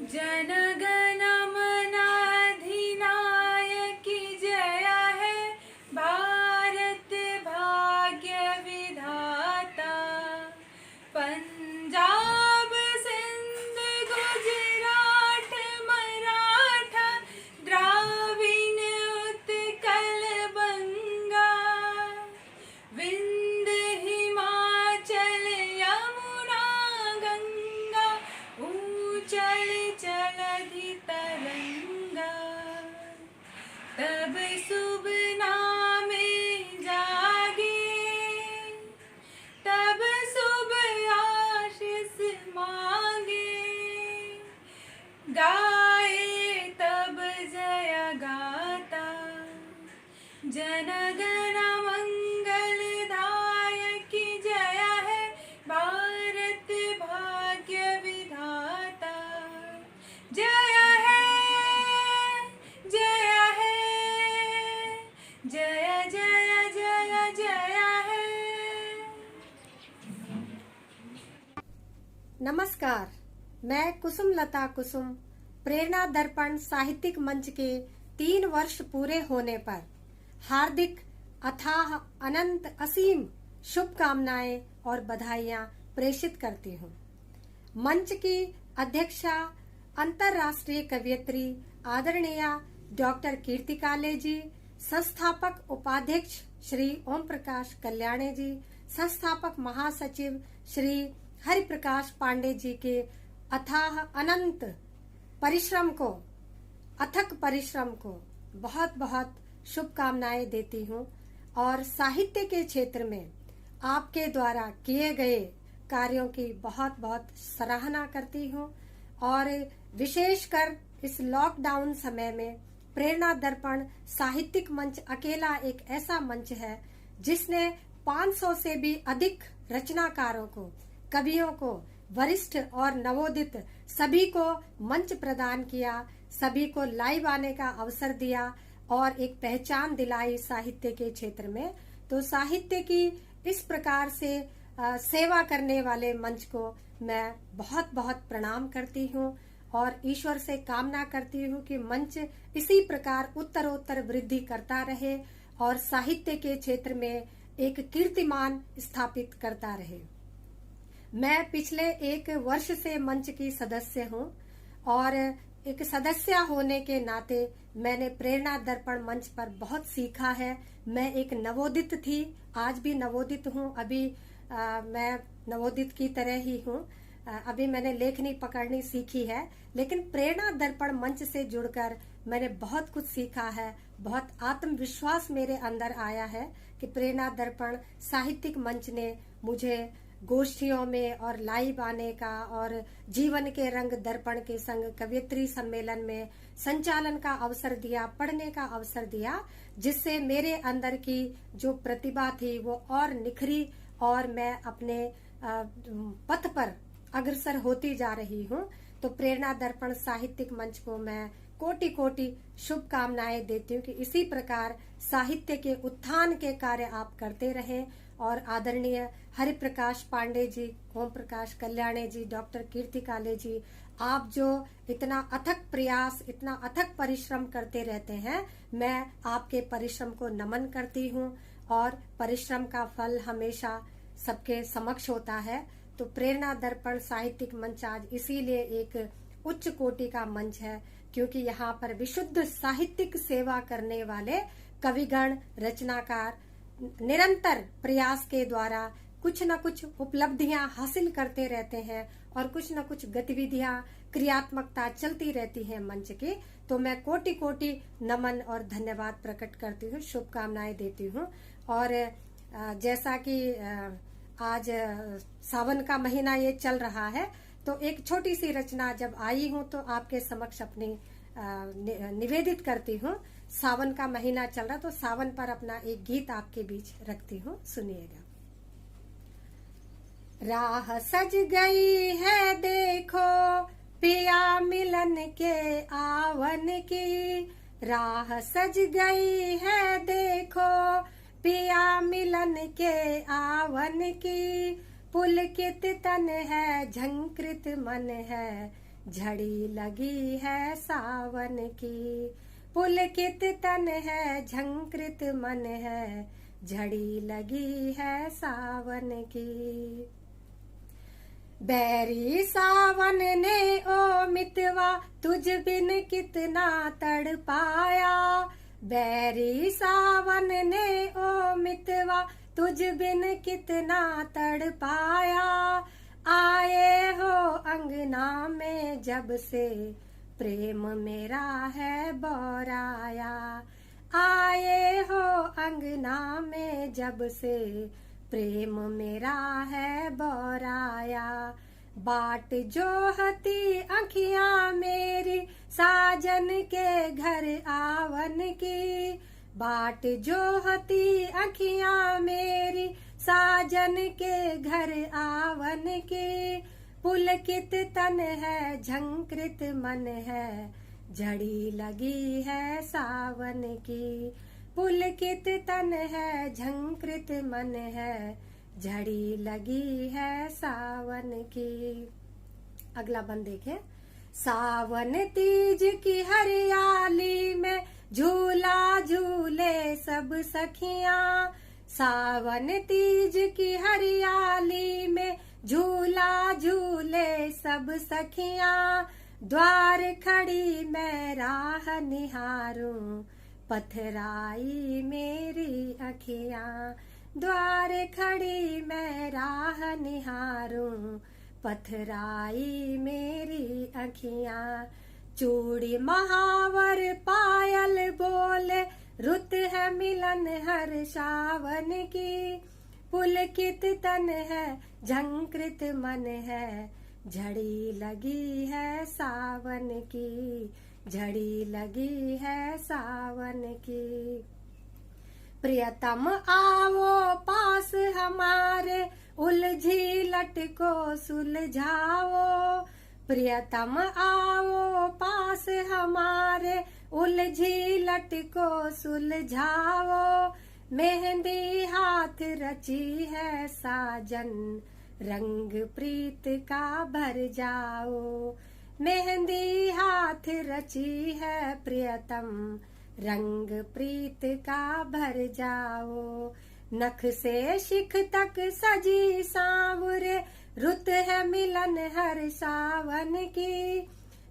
जनगण मन अधिनायक जय है भारत भाग्य विधाता। पंजाब सिंध गुजरात मराठा द्राविड़ उत्कल बंगा। विंध्य हिमाचल यमुना गंगा ऊंचल जलधि तरंगा। तब शुभ नामे जागे तब शुभ आशीष मांगे। गाए तब जय गाता जनगण मंगलदायक जय है भारत भाग्य विधाता। जय है जय है जय जय जय जय है। नमस्कार, मैं कुसुम लता कुसुम प्रेरणा दर्पण साहित्यिक मंच के 3 वर्ष पूरे होने पर हार्दिक अथाह अनंत असीम शुभकामनाएं और बधाइयां प्रेषित करती हूं। मंच की अध्यक्षा अंतर्राष्ट्रीय कवयित्री आदरणीय डॉक्टर कीर्ति काले जी, संस्थापक उपाध्यक्ष श्री ओम प्रकाश कल्याणे जी, संस्थापक महासचिव श्री हरि प्रकाश पांडे जी के अथाह अनंत परिश्रम को, अथक परिश्रम को बहुत बहुत शुभकामनाएं देती हूँ और साहित्य के क्षेत्र में आपके द्वारा किए गए कार्यों की बहुत बहुत सराहना करती हूँ। और विशेषकर इस लॉकडाउन समय में प्रेरणा दर्पण साहित्यिक मंच अकेला एक ऐसा मंच है जिसने 500 से भी अधिक रचनाकारों को, कवियों को, वरिष्ठ और नवोदित सभी को मंच प्रदान किया, सभी को लाइव आने का अवसर दिया और एक पहचान दिलाई साहित्य के क्षेत्र में। तो साहित्य की इस प्रकार से सेवा करने वाले मंच को मैं बहुत बहुत प्रणाम करती हूँ और ईश्वर से कामना करती हूँ कि मंच इसी प्रकार उत्तरोत्तर वृद्धि करता रहे और साहित्य के क्षेत्र में एक कीर्तिमान स्थापित करता रहे। मैं पिछले 1 वर्ष से मंच की सदस्य हूँ और एक सदस्य होने के नाते मैंने प्रेरणा दर्पण मंच पर बहुत सीखा है। मैं एक नवोदित थी, आज भी नवोदित हूँ। अभी मैं नवोदित की तरह ही हूँ। अभी मैंने लेखनी पकड़नी सीखी है, लेकिन प्रेरणा दर्पण मंच से जुड़कर मैंने बहुत कुछ सीखा है। बहुत आत्मविश्वास मेरे अंदर आया है कि प्रेरणा दर्पण साहित्यिक मंच ने मुझे गोष्ठियों में और लाइव आने का और जीवन के रंग दर्पण के संग कवयित्री सम्मेलन में संचालन का अवसर दिया, पढ़ने का अवसर दिया, जिससे मेरे अंदर की जो प्रतिभा थी वो और निखरी और मैं अपने पथ पर अग्रसर होती जा रही हूँ। तो प्रेरणा दर्पण साहित्यिक मंच को मैं कोटि कोटि शुभकामनाएं देती हूँ कि इसी प्रकार साहित्य के उत्थान के कार्य आप करते रहें और आदरणीय हरि प्रकाश पांडे जी, ओम प्रकाश कल्याणे जी, डॉक्टर कीर्ति काले जी, आप जो इतना अथक प्रयास, इतना अथक परिश्रम करते रहते हैं, मैं आपके परिश्रम को नमन करती हूँ और परिश्रम का फल हमेशा सबके समक्ष होता है। तो प्रेरणा दर्पण साहित्यिक मंच आज इसीलिए एक उच्च कोटि का मंच है क्योंकि यहाँ पर विशुद्ध साहित्यिक सेवा करने वाले कविगण, रचनाकार निरंतर प्रयास के द्वारा कुछ न कुछ उपलब्धियां हासिल करते रहते हैं और कुछ न कुछ गतिविधियां, क्रियात्मकता चलती रहती है मंच की। तो मैं कोटि कोटि नमन और धन्यवाद प्रकट करती हूँ, शुभकामनाएं देती हूँ। और जैसा कि आज सावन का महीना ये चल रहा है, तो एक छोटी सी रचना जब आई हूँ तो आपके समक्ष अपनी निवेदित करती हूँ। सावन का महीना चल रहा, तो सावन पर अपना एक गीत आपके बीच रखती हूँ, सुनिएगा। राह सज गई है देखो पिया मिलन के आवन की, राह सज गई है देखो पिया मिलन के आवन की, पुलकित तन है झंकृत मन है, झड़ी लगी है सावन की। पुलकित तन है झंकृत मन है, झड़ी लगी है सावन की। बैरी सावन ने ओ मितवा तुझ बिन कितना तड़ पाया। बैरी सावन ने ओ मितवा तुझ बिन कितना तड़ पाया। आए हो अंगना में जब से प्रेम मेरा है बौराया। आए हो अंगना में जब से प्रेम मेरा है बौराया। बाट जोहती आँखियाँ मेरी साजन के घर आवन की। बाट जोहती आँखियाँ मेरी साजन के घर आवन की। पुलकित तन है झंकृत मन है, झड़ी लगी है सावन की। पुलकित तन है झंकृत मन है, झड़ी लगी है सावन की। अगला बंद देखें। सावन तीज की हरियाली में झूला झूले सब सखियां। सावन तीज की हरियाली में झूला झूले सब सखियां। द्वार खड़ी मैं राह निहारूं, पथराई मेरी अखियां। द्वार खड़ी मैं राह निहारूं, पथराई मेरी अखियां। चूड़ी महावर पायल बोले, रुत है मिलन हर सावन की। पुलकित तन है झंकृत मन है, झड़ी लगी है सावन की। झड़ी लगी है सावन की। प्रियतम आओ पास हमारे, उलझी लटको सुलझाओ। प्रियतम आओ पास हमारे, उलझी लटको सुलझाओ। मेहंदी हाथ रची है साजन, रंग प्रीत का भर जाओ। मेहंदी हाथ रची है प्रियतम, रंग प्रीत का भर जाओ। नख से शिख तक सजी सांवरे, रुत है मिलन हर सावन की।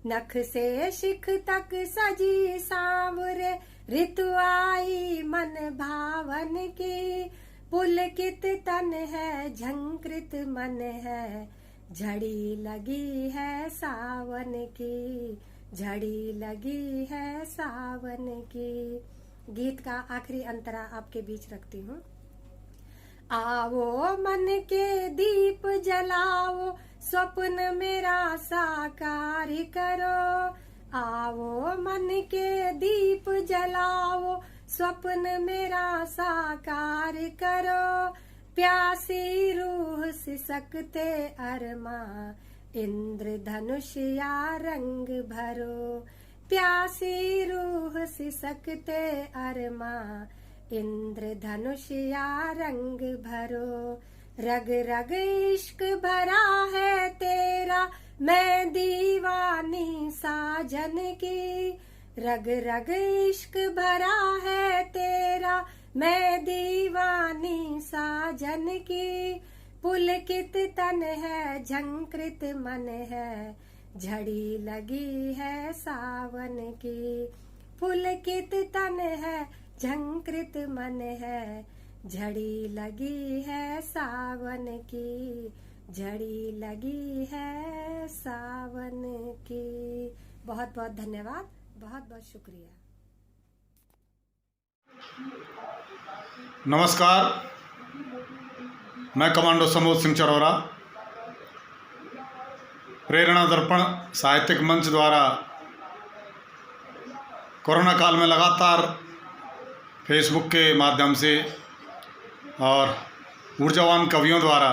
नख से शिख तक सजी सांवरे, ऋतु आई मन भावन की। पुलकित तन है झंकृत मन है, झड़ी लगी है सावन की। झड़ी लगी है सावन की। गीत का आखिरी अंतरा आपके बीच रखती हूँ। आओ मन के दीप जलाओ, स्वप्न मेरा साकार करो। आओ मन के दीप जलाओ, स्वप्न मेरा साकार करो। प्यासी रूह सिसकते अरमा, इंद्रधनुष या रंग भरो। प्यासी रूह सिसकते अरमा, इंद्रधनुष या रंग भरो। रग रग इश्क भरा है तेरा, मैं दीवानी साजन की। रग रग इश्क भरा है तेरा, मैं दीवानी साजन की। पुलकित तन है झंकृत मन है, झड़ी लगी है सावन की। पुलकित तन है झंकृत मन है, झड़ी लगी है सावन की। झड़ी लगी है सावन की। बहुत बहुत धन्यवाद, बहुत बहुत शुक्रिया। नमस्कार, मैं कमांडो समोद सिंह चरौरा, प्रेरणा दर्पण साहित्यिक मंच द्वारा कोरोना काल में लगातार फेसबुक के माध्यम से और ऊर्जावान कवियों द्वारा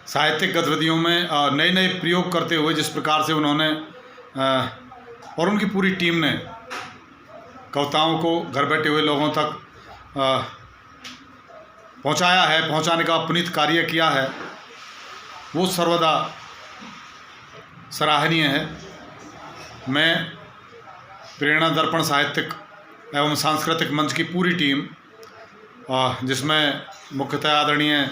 साहित्यिक गतिविधियों में नए नए प्रयोग करते हुए जिस प्रकार से उन्होंने और उनकी पूरी टीम ने कविताओं को घर बैठे हुए लोगों तक पहुंचाया है, पहुंचाने का पुनीत कार्य किया है, वो सर्वदा सराहनीय है। मैं प्रेरणा दर्पण साहित्यिक एवं सांस्कृतिक मंच की पूरी टीम, जिसमें मुख्यतः आदरणीय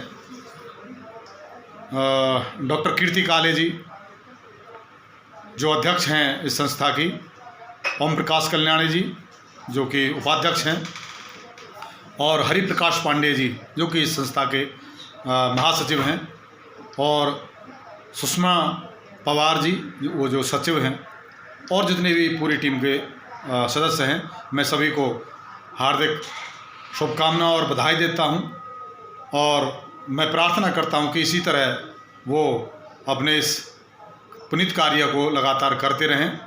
डॉक्टर कीर्ति काले जी जो अध्यक्ष हैं इस संस्था की, ओम प्रकाश कल्याणी जी जो कि उपाध्यक्ष हैं, और हरि प्रकाश पांडे जी जो कि इस संस्था के महासचिव हैं, और सुषमा पवार जी वो जो सचिव हैं, और जितने भी पूरी टीम के सदस्य हैं, मैं सभी को हार्दिक शुभकामना और बधाई देता हूं। और मैं प्रार्थना करता हूं कि इसी तरह वो अपने इस पुनीत कार्य को लगातार करते रहें,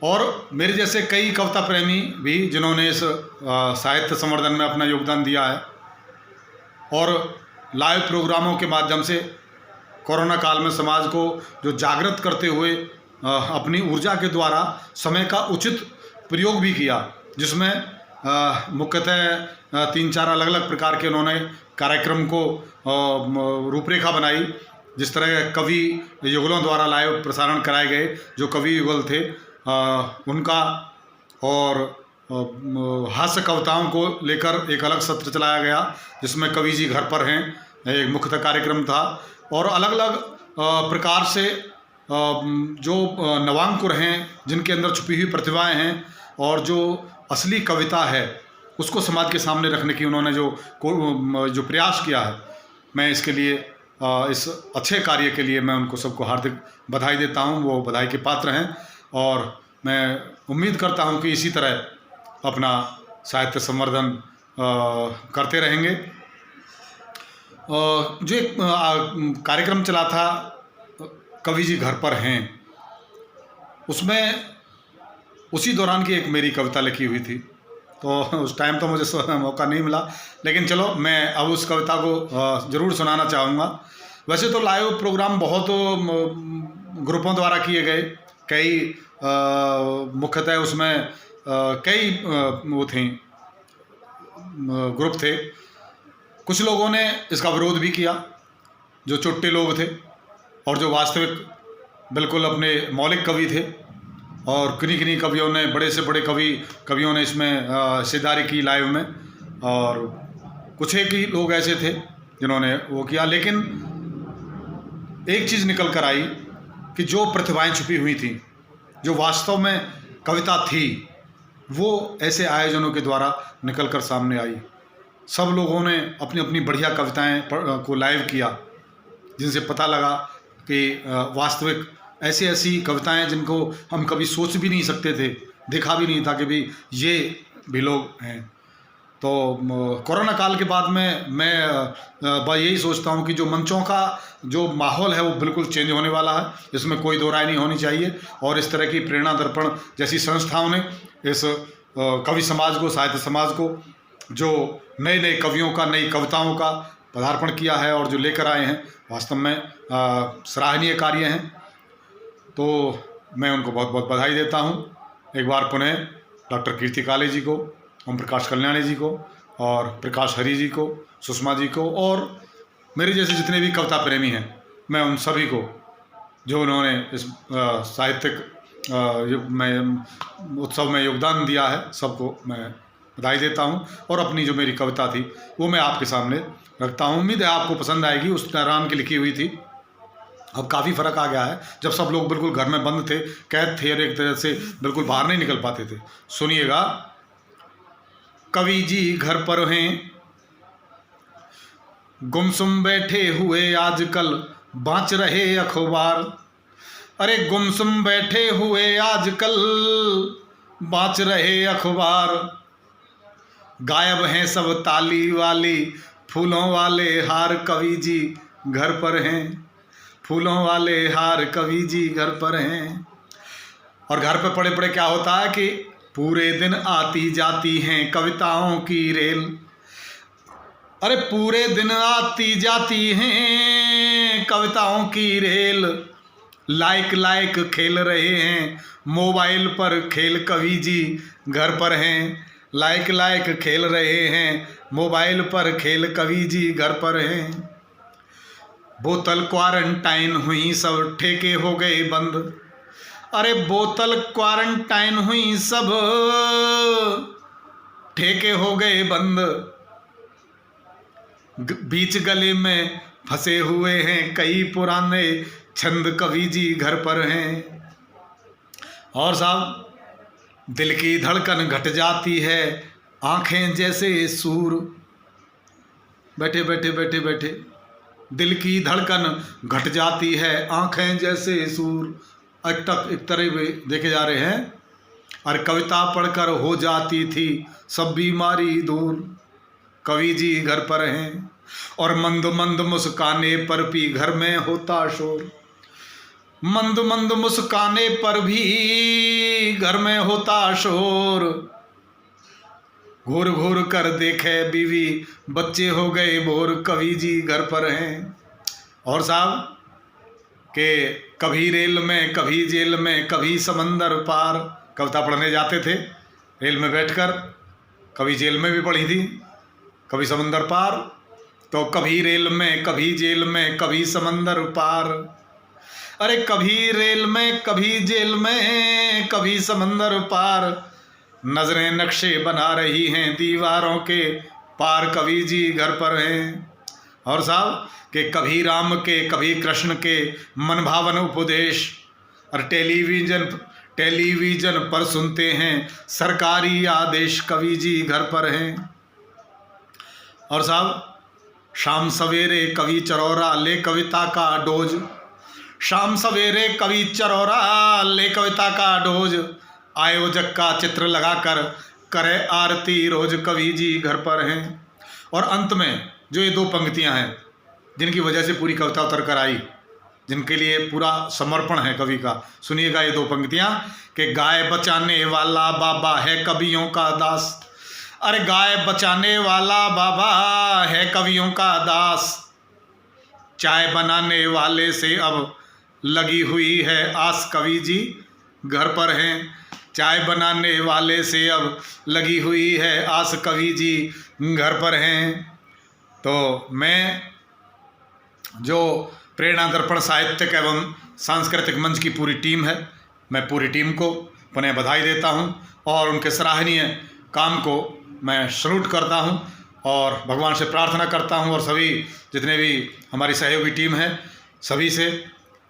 और मेरे जैसे कई कविता प्रेमी भी जिन्होंने इस साहित्य संवर्धन में अपना योगदान दिया है, और लाइव प्रोग्रामों के माध्यम से कोरोना काल में समाज को जो जागृत करते हुए अपनी ऊर्जा के द्वारा समय का उचित प्रयोग भी किया, जिसमें मुख्यतः 3-4 अलग अलग प्रकार के उन्होंने कार्यक्रम को रूपरेखा बनाई। जिस तरह कवि युगलों द्वारा लाइव प्रसारण कराए गए, जो कवि युगल थे उनका, और हास्य कविताओं को लेकर एक अलग सत्र चलाया गया जिसमें कवि जी घर पर हैं, एक मुख्यतः कार्यक्रम था। और अलग अलग प्रकार से जो नवांकुर हैं, जिनके अंदर छुपी हुई प्रतिभाएं हैं, और जो असली कविता है उसको समाज के सामने रखने की उन्होंने जो प्रयास किया है, मैं इसके लिए इस अच्छे कार्य के लिए मैं उनको सबको हार्दिक बधाई देता हूं। वो बधाई के पात्र हैं, और मैं उम्मीद करता हूं कि इसी तरह अपना साहित्य संवर्धन करते रहेंगे। जो एक कार्यक्रम चला था कवि जी घर पर हैं, उसमें उसी दौरान की एक मेरी कविता लिखी हुई थी, तो उस टाइम तो मुझे मौका नहीं मिला, लेकिन चलो मैं अब उस कविता को ज़रूर सुनाना चाहूँगा। वैसे तो लाइव प्रोग्राम बहुत ग्रुपों द्वारा किए गए, कई मुख्यतः उसमें कई वो थे ग्रुप थे। कुछ लोगों ने इसका विरोध भी किया, जो चुट्टे लोग थे और जो वास्तविक बिल्कुल अपने मौलिक कवि थे, और किन्हीं किन्हीं कवियों ने, बड़े से बड़े कवियों ने इसमें हिस्सेदारी की लाइव में, और कुछ एक ही लोग ऐसे थे जिन्होंने वो किया। लेकिन एक चीज़ निकल कर आई कि जो प्रतिभाएं छुपी हुई थी, जो वास्तव में कविता थी, वो ऐसे आयोजनों के द्वारा निकल कर सामने आई। सब लोगों ने अपनी अपनी बढ़िया कविताएं को लाइव किया, जिनसे पता लगा कि वास्तविक ऐसी ऐसी कविताएं जिनको हम कभी सोच भी नहीं सकते थे, देखा भी नहीं था कि भी ये भी लोग हैं। तो कोरोना काल के बाद में मैं यही सोचता हूँ कि जो मंचों का जो माहौल है वो बिल्कुल चेंज होने वाला है, इसमें कोई दो राय नहीं होनी चाहिए। और इस तरह की प्रेरणा दर्पण जैसी संस्थाओं ने इस कवि समाज को, साहित्य समाज को, जो नए नए कवियों का, नई कविताओं का पदार्पण किया है और जो लेकर आए हैं, वास्तव में सराहनीय कार्य हैं। तो मैं उनको बहुत बहुत बधाई देता हूं। एक बार पुनः डॉक्टर कीर्ति काले जी को, ओम प्रकाश कल्याणी जी को, और प्रकाश हरि जी को, सुषमा जी को, और मेरे जैसे जितने भी कविता प्रेमी हैं, मैं उन सभी को जो उन्होंने इस साहित्यिक उत्सव में योगदान दिया है, सबको मैं बधाई देता हूं। और अपनी जो मेरी कविता थी वो मैं आपके सामने रखता हूं। उम्मीद है आपको पसंद आएगी। उस दौरान की लिखी हुई थी। अब काफ़ी फ़र्क आ गया है, जब सब लोग बिल्कुल घर में बंद थे, कैद थे और एक तरह से बिल्कुल बाहर नहीं निकल पाते थे। सुनिएगा। कवि जी घर पर हैं, गुमसुम बैठे हुए आजकल बाँच रहे अखबार। अरे गुमसुम बैठे हुए आजकल बाँच रहे अखबार। गायब हैं सब ताली वाली फूलों वाले हार, कवि जी घर पर हैं। फूलों वाले हार कवि जी घर पर हैं। और घर पे पड़े पड़े क्या होता है कि पूरे दिन आती जाती हैं कविताओं की रेल। अरे पूरे दिन आती जाती हैं कविताओं की रेल। लाइक लाइक खेल रहे हैं मोबाइल पर खेल, कवि जी घर पर हैं। लाइक लाइक खेल रहे हैं मोबाइल पर खेल, कवि जी घर पर हैं। बोतल क्वारंटाइन हुई सब ठेके हो गए बंद। अरे बोतल क्वारंटाइन हुई सब ठेके हो गए बंद। बीच गले में फंसे हुए हैं कई पुराने छंद, कवि जी घर पर हैं। और साहब, दिल की धड़कन घट जाती है आंखें जैसे सूर। बैठे बैठे बैठे बैठे, दिल की धड़कन घट जाती है आंखें जैसे सूर। एक तरह देखे जा रहे हैं। और कविता पढ़कर हो जाती थी सब बीमारी दूर, कवि जी घर पर हैं। और मंद मंद मुस्काने पर भी घर में होता शोर, मंद मंद मुस्काने पर भी घर में होता शोर। घूर घूर कर देखे बीवी बच्चे हो गए बोर, कवि जी घर पर हैं। और साहब के कभी रेल में कभी जेल में कभी समंदर पार, कविता पढ़ने जाते थे रेल में बैठकर, कभी जेल में भी पढ़ी थी, कभी समंदर पार। तो कभी रेल में कभी जेल में कभी समंदर पार। अरे कभी रेल में कभी जेल में कभी समंदर पार, नजरें नक्शे बना रही हैं दीवारों के पार, कवि जी घर पर हैं। और साहब कि कभी राम के कभी कृष्ण के मनभावन उपदेश, और टेलीविजन पर सुनते हैं सरकारी आदेश, कवि जी घर पर हैं। और साहब, शाम सवेरे कवि चरौरा ले कविता का डोज, शाम सवेरे कवि चरौरा ले कविता का डोज। आयोजक का चित्र लगाकर करे आरती रोज, कवि जी घर पर हैं। और अंत में जो ये दो पंक्तियां हैं जिनकी वजह से पूरी कविता उतर कर आई, जिनके लिए पूरा समर्पण है कवि का, सुनिएगा ये दो पंक्तियां कि गाय बचाने वाला बाबा है कवियों का दास। अरे गाय बचाने वाला बाबा है कवियों का दास, चाय बनाने वाले से अब लगी हुई है आस, कवि जी घर पर हैं। चाय बनाने वाले से अब लगी हुई है आस, कवि जी घर पर हैं। तो मैं जो प्रेरणा दर्पण साहित्यिक एवं सांस्कृतिक मंच की पूरी टीम है, मैं पूरी टीम को पुनः बधाई देता हूं और उनके सराहनीय काम को मैं सैल्यूट करता हूं और भगवान से प्रार्थना करता हूं और सभी जितने भी हमारी सहयोगी टीम है सभी से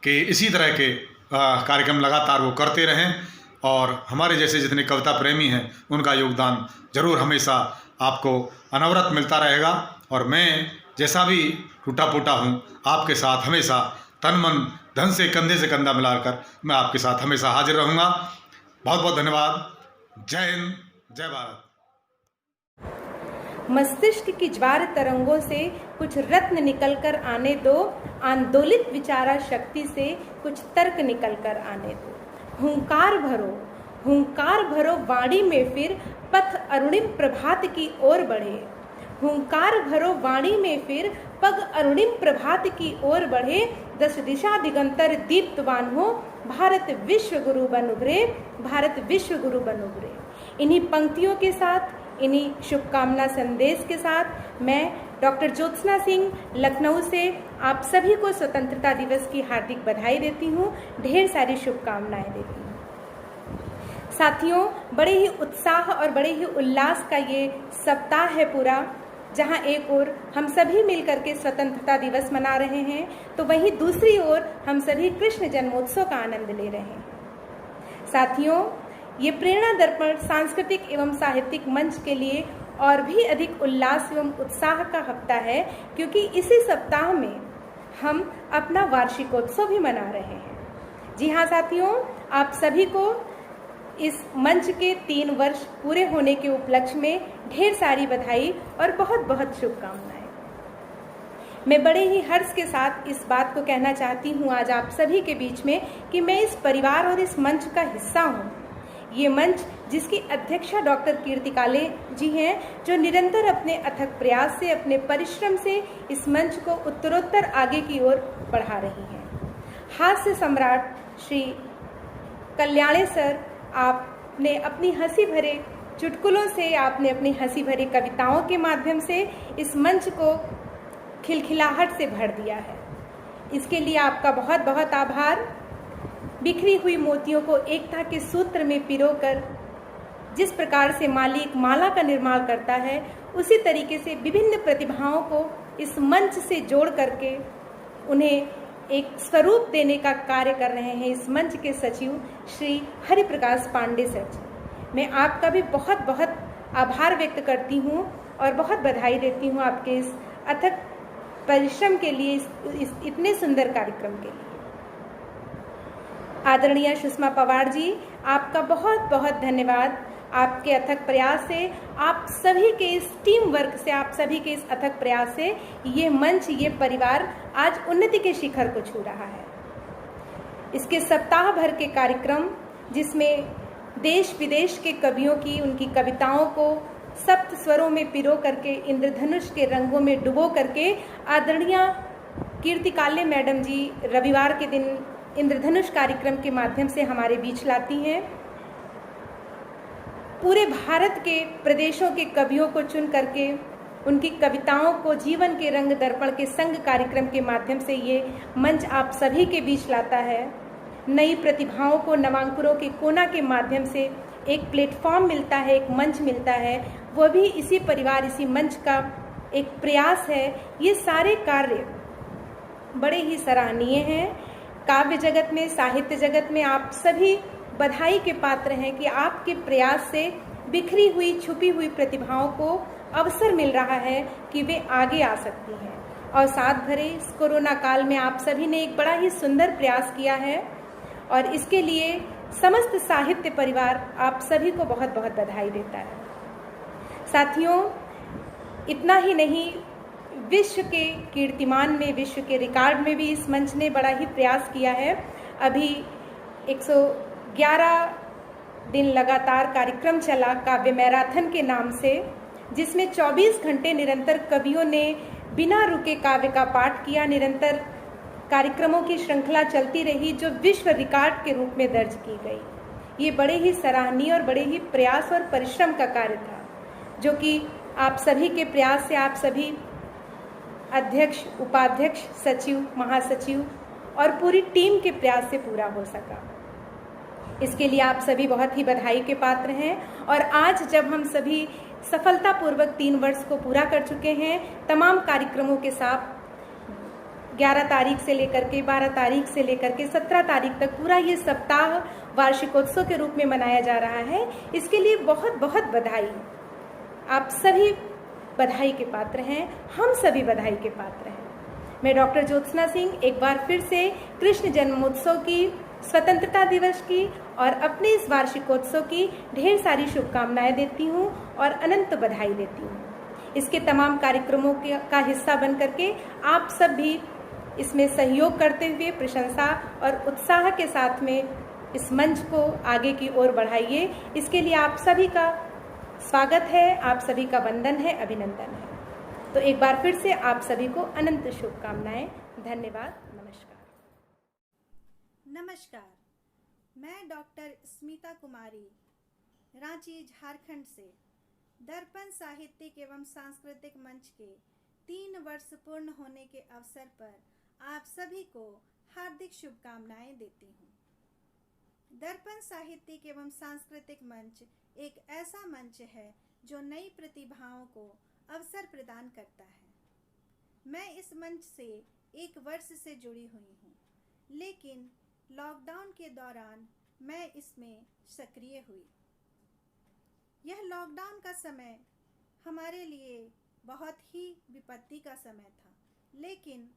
कि इसी तरह के कार्यक्रम लगातार वो करते रहें और हमारे जैसे जितने कविता प्रेमी हैं उनका योगदान जरूर हमेशा आपको अनवरत मिलता रहेगा। और मैं जैसा भी टूटा फूटा हूँ आपके साथ हमेशा तन मन धन से कंधे से कंधा मिलाकर मैं आपके साथ हमेशा हाजिर रहूँगा। बहुत बहुत धन्यवाद। जय हिंद, जय भारत। मस्तिष्क की ज्वार तरंगों से कुछ रत्न निकलकर आने दो, आंदोलित विचारा शक्ति से कुछ तर्क निकलकर आने दो। हुंकार भरो वाणी में फिर पथ अरुणिम प्रभात की ओर बढ़े। हुंकार भरो वाणी में फिर पग अरुणिम प्रभात की ओर बढ़े। 10 दिशा दिगंतर दीप्तवान हो, भारत विश्व गुरु बन उभरे, भारत विश्व गुरु बन उभरे। इन्हीं पंक्तियों के साथ, इन्हीं शुभकामना संदेश के साथ मैं डॉक्टर ज्योत्सना सिंह लखनऊ से आप सभी को स्वतंत्रता दिवस की हार्दिक बधाई देती हूँ, ढेर सारी शुभकामनाएं देती हूँ। साथियों, बड़े ही उत्साह और बड़े ही उल्लास का ये सप्ताह है पूरा, जहाँ एक ओर हम सभी मिलकर के स्वतंत्रता दिवस मना रहे हैं तो वहीं दूसरी ओर हम सभी कृष्ण जन्मोत्सव का आनंद ले रहे हैं। साथियों, ये प्रेरणा दर्पण सांस्कृतिक एवं साहित्यिक मंच के लिए और भी अधिक उल्लास एवं उत्साह का हफ्ता है, क्योंकि इसी सप्ताह में हम अपना वार्षिकोत्सव भी मना रहे हैं। जी हाँ साथियों, आप सभी को इस मंच के 3 वर्ष पूरे होने के उपलक्ष्य में ढेर सारी बधाई और बहुत बहुत शुभकामनाएं। मैं बड़े ही हर्ष के साथ इस बात को कहना चाहती हूँ आज आप सभी के बीच में कि मैं इस परिवार और इस मंच का हिस्सा हूँ। ये मंच जिसकी अध्यक्षा डॉक्टर कीर्ति काले जी हैं, जो निरंतर अपने अथक प्रयास से, अपने परिश्रम से इस मंच को उत्तरोत्तर आगे की ओर बढ़ा रही हैं। हास्य सम्राट श्री कल्याणे सर, आपने अपनी हंसी भरे चुटकुलों से, आपने अपनी हंसी भरी कविताओं के माध्यम से इस मंच को खिलखिलाहट से भर दिया है। इसके लिए आपका बहुत बहुत आभार। बिखरी हुई मोतियों को एकता के सूत्र में पिरोकर जिस प्रकार से माली एक माला का निर्माण करता है, उसी तरीके से विभिन्न प्रतिभाओं को इस मंच से जोड़ करके उन्हें एक स्वरूप देने का कार्य कर रहे हैं इस मंच के सचिव श्री हरिप्रकाश पांडे सर जी। मैं आपका भी बहुत बहुत आभार व्यक्त करती हूँ और बहुत बधाई देती हूँ आपके इस अथक परिश्रम के लिए, इस इतने सुंदर कार्यक्रम के लिए। आदरणीय सुषमा पवार जी, आपका बहुत बहुत धन्यवाद। आपके अथक प्रयास से, आप सभी के इस टीम वर्क से, आप सभी के इस अथक प्रयास से ये मंच, ये परिवार आज उन्नति के शिखर को छू रहा है। इसके सप्ताह भर के कार्यक्रम, जिसमें देश विदेश के कवियों की, उनकी कविताओं को सप्त स्वरों में पिरो करके, इंद्रधनुष के रंगों में डुबो करके आदरणीय कीर्ति काले मैडम जी रविवार के दिन इंद्रधनुष कार्यक्रम के माध्यम से हमारे बीच लाती हैं। पूरे भारत के प्रदेशों के कवियों को चुन करके उनकी कविताओं को जीवन के रंग दर्पण के संग कार्यक्रम के माध्यम से ये मंच आप सभी के बीच लाता है। नई प्रतिभाओं को नवांकुरों के कोना के माध्यम से एक प्लेटफॉर्म मिलता है, एक मंच मिलता है, वो भी इसी परिवार, इसी मंच का एक प्रयास है। ये सारे कार्य बड़े ही सराहनीय हैं। काव्य जगत में, साहित्य जगत में आप सभी बधाई के पात्र हैं कि आपके प्रयास से बिखरी हुई, छुपी हुई प्रतिभाओं को अवसर मिल रहा है कि वे आगे आ सकती हैं। और साथ भरे इस कोरोना काल में आप सभी ने एक बड़ा ही सुंदर प्रयास किया है और इसके लिए समस्त साहित्य परिवार आप सभी को बहुत बहुत बधाई देता है। साथियों, इतना ही नहीं, विश्व के कीर्तिमान में, विश्व के रिकॉर्ड में भी इस मंच ने बड़ा ही प्रयास किया है। अभी 111 दिन लगातार कार्यक्रम चला काव्य मैराथन के नाम से, जिसमें 24 घंटे निरंतर कवियों ने बिना रुके काव्य का पाठ किया। निरंतर कार्यक्रमों की श्रृंखला चलती रही जो विश्व रिकॉर्ड के रूप में दर्ज की गई। ये बड़े ही सराहनीय और बड़े ही प्रयास और परिश्रम का कार्य था, जो कि आप सभी के प्रयास से, आप सभी अध्यक्ष, उपाध्यक्ष, सचिव, महासचिव और पूरी टीम के प्रयास से पूरा हो सका। इसके लिए आप सभी बहुत ही बधाई के पात्र हैं। और आज जब हम सभी सफलतापूर्वक 3 वर्ष को पूरा कर चुके हैं, तमाम कार्यक्रमों के साथ 11 तारीख से लेकर के 12 तारीख से लेकर के 17 तारीख तक पूरा ये सप्ताह वार्षिकोत्सव के रूप में मनाया जा रहा है, इसके लिए बहुत बहुत बधाई। आप सभी बधाई के पात्र हैं, हम सभी बधाई के पात्र हैं। मैं डॉक्टर ज्योत्सना सिंह एक बार फिर से कृष्ण जन्मोत्सव की, स्वतंत्रता दिवस की और अपने इस वार्षिकोत्सव की ढेर सारी शुभकामनाएं देती हूँ और अनंत बधाई देती हूँ। इसके तमाम कार्यक्रमों का हिस्सा बन करके आप सब भी इसमें सहयोग करते हुए प्रशंसा और उत्साह के साथ में इस मंच को आगे की ओर बढ़ाइए। इसके लिए आप सभी का स्वागत है, आप सभी का वंदन है, अभिनंदन है। तो एक बार फिर से आप सभी को अनंत शुभकामनाएं। धन्यवाद। नमस्कार। नमस्कार, मैं डॉक्टर स्मिता कुमारी, रांची, झारखंड से दर्पण साहित्यिक एवं सांस्कृतिक मंच के 3 वर्ष पूर्ण होने के अवसर पर आप सभी को हार्दिक शुभकामनाएं देती हूँ। दर्पण साहित्यिक एवं सांस्कृतिक मंच एक ऐसा मंच है जो नई प्रतिभाओं को अवसर प्रदान करता है। मैं इस मंच से 1 वर्ष से जुड़ी हुई हूँ, लेकिन लॉकडाउन के दौरान मैं इसमें सक्रिय हुई। यह लॉकडाउन का समय हमारे लिए बहुत ही विपत्ति का समय था, लेकिन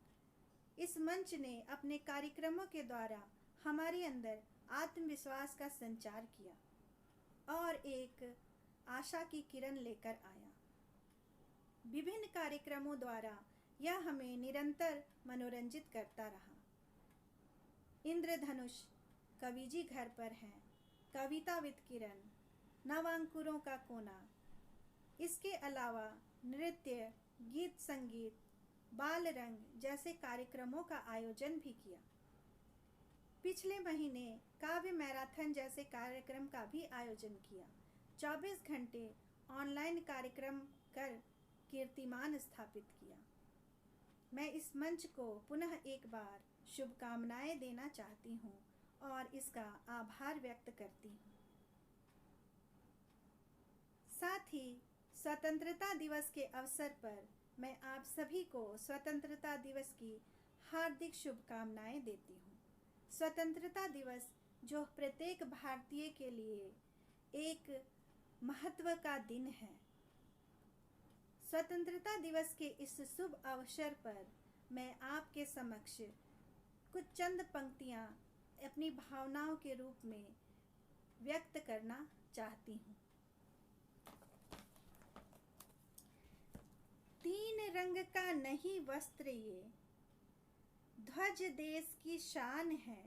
इस मंच ने अपने कार्यक्रमों के द्वारा हमारे अंदर आत्मविश्वास का संचार किया और एक आशा की किरण लेकर आया। विभिन्न कार्यक्रमों द्वारा यह हमें निरंतर मनोरंजित करता रहा। इंद्रधनुष, कवि जी घर पर हैं, कविता विद किरण, नवांकुरों का कोना, इसके अलावा नृत्य, गीत संगीत, बाल रंग जैसे कार्यक्रमों का आयोजन भी किया। पिछले महीने काव्य मैराथन जैसे कार्यक्रम का भी आयोजन किया। 24 घंटे ऑनलाइन कार्यक्रम कर कीर्तिमान स्थापित किया। मैं इस मंच को पुनः एक बार शुभकामनाएं देना चाहती हूँ और इसका आभार व्यक्त करती हूँ। साथ ही स्वतंत्रता दिवस के अवसर पर मैं आप सभी को स्वतंत्रता दिवस की हार्दिक शुभकामनाएं देती हूँ। स्वतंत्रता दिवस जो प्रत्येक भारतीय के लिए एक महत्व का दिन है। स्वतंत्रता दिवस के इस शुभ अवसर पर मैं आपके समक्ष कुछ चंद पंक्तियां अपनी भावनाओं के रूप में व्यक्त करना चाहती हूँ। तीन रंग का नहीं वस्त्र ये, ध्वज देश की शान है।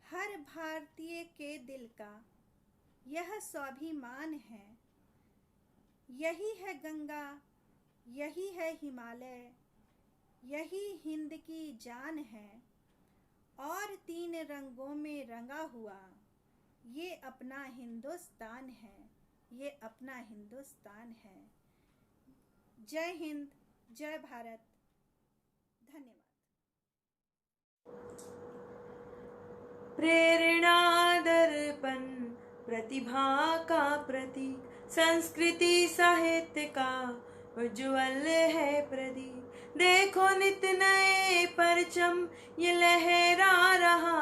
हर भारतीय के दिल का यह स्वाभिमान है। यही है गंगा, यही है हिमालय, यही हिंद की जान है। और तीन रंगों में रंगा हुआ ये अपना हिंदुस्तान है, ये अपना हिंदुस्तान है। जय हिंद, जय भारत, धन्यवाद। प्रेरणा दर्पण प्रतिभा का प्रतीक, संस्कृति साहित्य का उज्ज्वल है प्रदीप। देखो नित नए परचम ये लहरा रहा,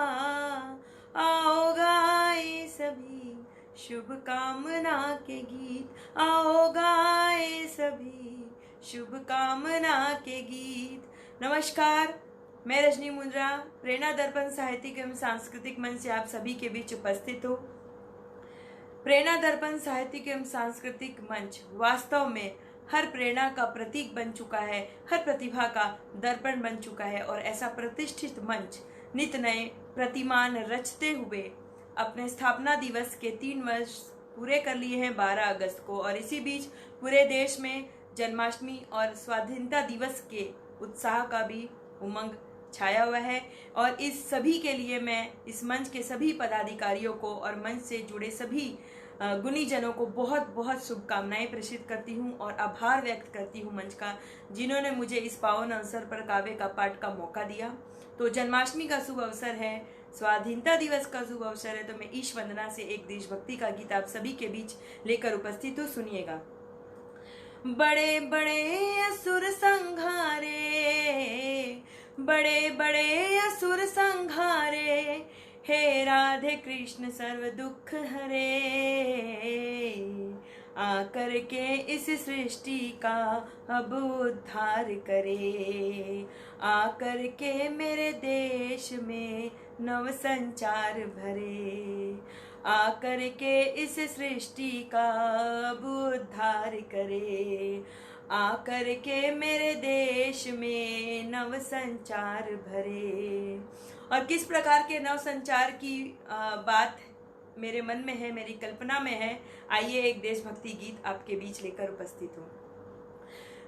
आओ गाए सभी शुभ कामना के गीत, आओ गाए सभी शुभ कामना के गीत। नमस्कार, मैं रजनी मुंद्रा प्रेरणा दर्पण साहित्यिक एवं सांस्कृतिक मंच से आप सभी के बीच उपस्थित हूँ। प्रेरणा दर्पण साहित्यिक एवं सांस्कृतिक मंच वास्तव में हर प्रेरणा का प्रतीक बन चुका है, हर प्रतिभा का दर्पण बन चुका है और ऐसा प्रतिष्ठित मंच नित नए प्रतिमान रचते हुए अपने स्थापना दिवस के 3 वर्ष पूरे कर लिए हैं 12 अगस्त को। और इसी बीच पूरे देश में जन्माष्टमी और स्वाधीनता दिवस के उत्साह का भी उमंग छाया हुआ है। और इस सभी के लिए मैं इस मंच के सभी पदाधिकारियों को और मंच से जुड़े सभी गुणीजनों को बहुत बहुत शुभकामनाएं प्रेषित करती हूं और आभार व्यक्त करती हूं मंच का, जिन्होंने मुझे इस पावन अवसर पर काव्य का पाठ का मौका दिया। तो जन्माष्टमी का शुभ अवसर है, स्वाधीनता दिवस का शुभ अवसर है, तो मैं ईश वंदना से एक देशभक्ति का गीत आप सभी के बीच लेकर उपस्थित हूँ। सुनिएगा। बड़े बड़े असुर संघारे, बड़े बड़े असुर संघारे, हे राधे कृष्ण सर्व दुख हरे। आकर के इस सृष्टि का अब उद्धार करे, आकर के मेरे देश में नव संचार भरे। आकर के इस सृष्टि का अब उद्धार करे, आकर के मेरे देश में नव संचार भरे। और किस प्रकार के नव संचार की बात मेरे मन में है, मेरी कल्पना में है, आइए एक देशभक्ति गीत आपके बीच लेकर उपस्थित हूँ।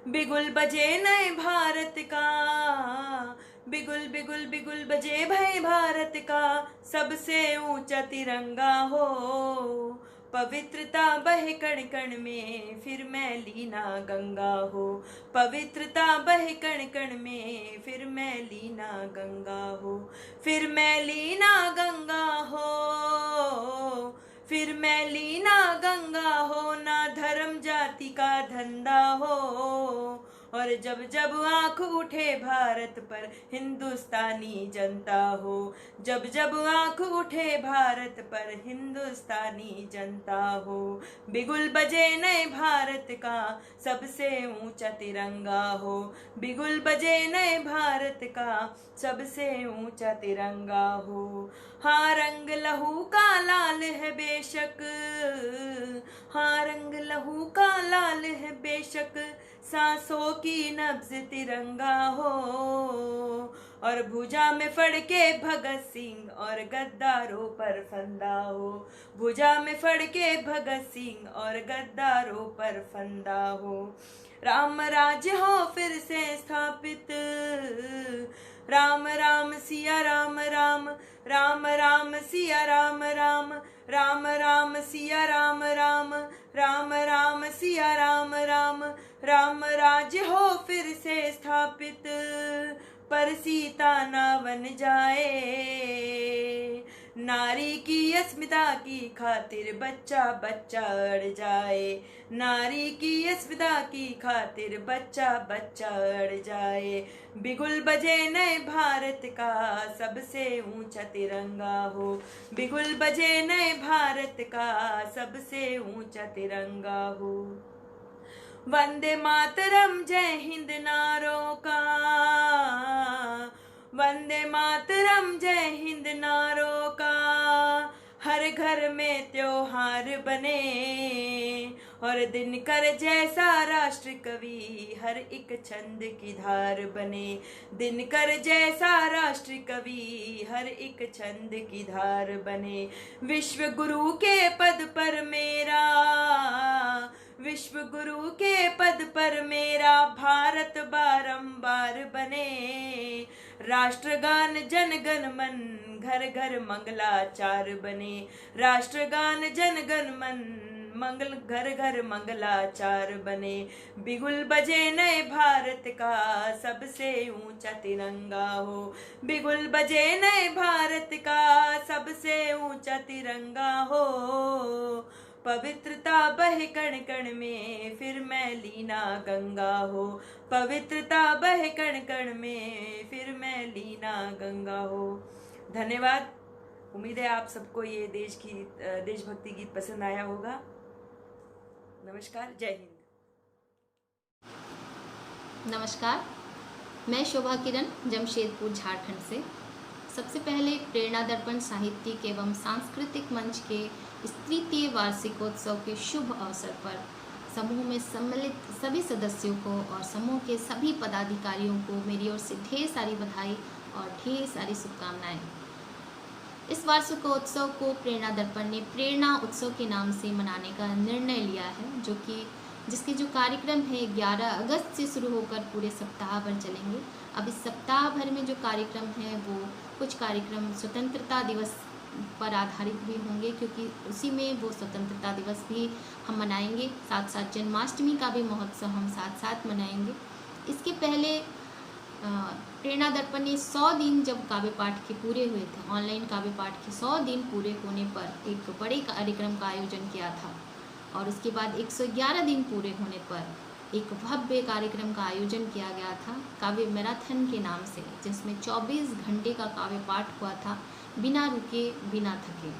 बिगुल बजे नए भारत का, बिगुल बिगुल बिगुल बजे भय भारत का, सबसे ऊंचा तिरंगा हो। पवित्रता बहे कण कण में, फिर मैली ना गंगा हो। पवित्रता बहे कण कण में, फिर मैली ना गंगा हो। फिर मैली ना गंगा हो, फिर मैली ना गंगा हो। ना धर्म जाति का धंधा हो, और जब जब आंख उठे भारत पर हिंदुस्तानी जनता हो। जब जब आंख उठे भारत पर हिंदुस्तानी जनता हो। बिगुल बजे नए भारत का, सबसे ऊंचा तिरंगा हो। बिगुल बजे नए भारत का, सबसे ऊंचा तिरंगा हो। हाँ रंग लहू का लाल है बेशक, हाँ रंग लहू का लाल है बेशक, सांसों की नब्ज तिरंगा हो। और भुजा में फड़के भगत सिंह और गद्दारों पर फंदा हो। भुजा में फड़के भगत सिंह और गद्दारों पर फंदा हो। राम राज्य हो फिर से स्थापित, राम राम सिया राम राम, राम राम सिया राम राम, राम राम सिया राम राम, राम राम सिया राम राम, राम राज्य हो फिर से स्थापित, पर सीता ना बन जाए। नारी की अस्मिता की खातिर बच्चा बच्चा अड़ जाए, नारी की अस्मिता की खातिर बच्चा बच्चा अड़ जाए। बिगुल बजे नए भारत का सबसे ऊंचा तिरंगा हो, बिगुल बजे नए भारत का सबसे ऊंचा तिरंगा हो। वंदे मातरम जय हिंद नारों का, वंदे मातरम जय हिंद नारों का हर घर में त्योहार बने, और दिनकर जैसा राष्ट्र कवि हर एक छंद की धार बने। दिनकर जैसा राष्ट्र कवि हर एक छंद की धार बने। विश्व गुरु के पद पर मेरा, विश्व गुरु के पद पर मेरा भारत बारंबार बने। राष्ट्रगान जन गण मन घर घर मंगलाचार बने, राष्ट्रगान जन गण मन मंगल घर घर मंगलाचार बने। बिगुल बजे नए भारत का सबसे ऊंचा तिरंगा हो, बिगुल बजे नए भारत का सबसे ऊंचा तिरंगा हो। पवित्रता बहे कण कण में फिर मैली ना गंगा हो, पवित्रता बहे कण कण में फिर मैली ना गंगा हो। धन्यवाद। उम्मीद है आप सबको ये देशभक्ति गीत पसंद आया होगा। नमस्कार, जय हिंद। नमस्कार, मैं शोभा किरण जमशेदपुर झारखंड से। सबसे पहले प्रेरणा दर्पण साहित्यिक एवं सांस्कृतिक मंच के इस तृतीय वार्षिकोत्सव के शुभ अवसर पर समूह में सम्मिलित सभी सदस्यों को और समूह के सभी पदाधिकारियों को मेरी ओर से ढेर सारी बधाई और ढेर सारी शुभकामनाएं। इस वार्षिकोत्सव को प्रेरणा दर्पण ने प्रेरणा उत्सव के नाम से मनाने का निर्णय लिया है, जिसके जो कार्यक्रम है 11 अगस्त से शुरू होकर पूरे सप्ताह भर चलेंगे। अब इस सप्ताह भर में जो कार्यक्रम है वो कुछ कार्यक्रम स्वतंत्रता दिवस पर आधारित भी होंगे, क्योंकि उसी में वो स्वतंत्रता दिवस भी हम मनाएंगे। साथ साथ जन्माष्टमी का भी महोत्सव हम साथ साथ मनाएंगे। इसके पहले प्रेरणा दर्पण ने 100 दिन जब काव्य पाठ के पूरे हुए थे, ऑनलाइन काव्य पाठ के 100 दिन पूरे होने पर एक बड़े कार्यक्रम का आयोजन किया था, और उसके बाद 111 दिन पूरे होने पर एक भव्य कार्यक्रम का आयोजन किया गया था काव्य मैराथन के नाम से, जिसमें 24 घंटे का काव्य पाठ हुआ था बिना रुके बिना थके।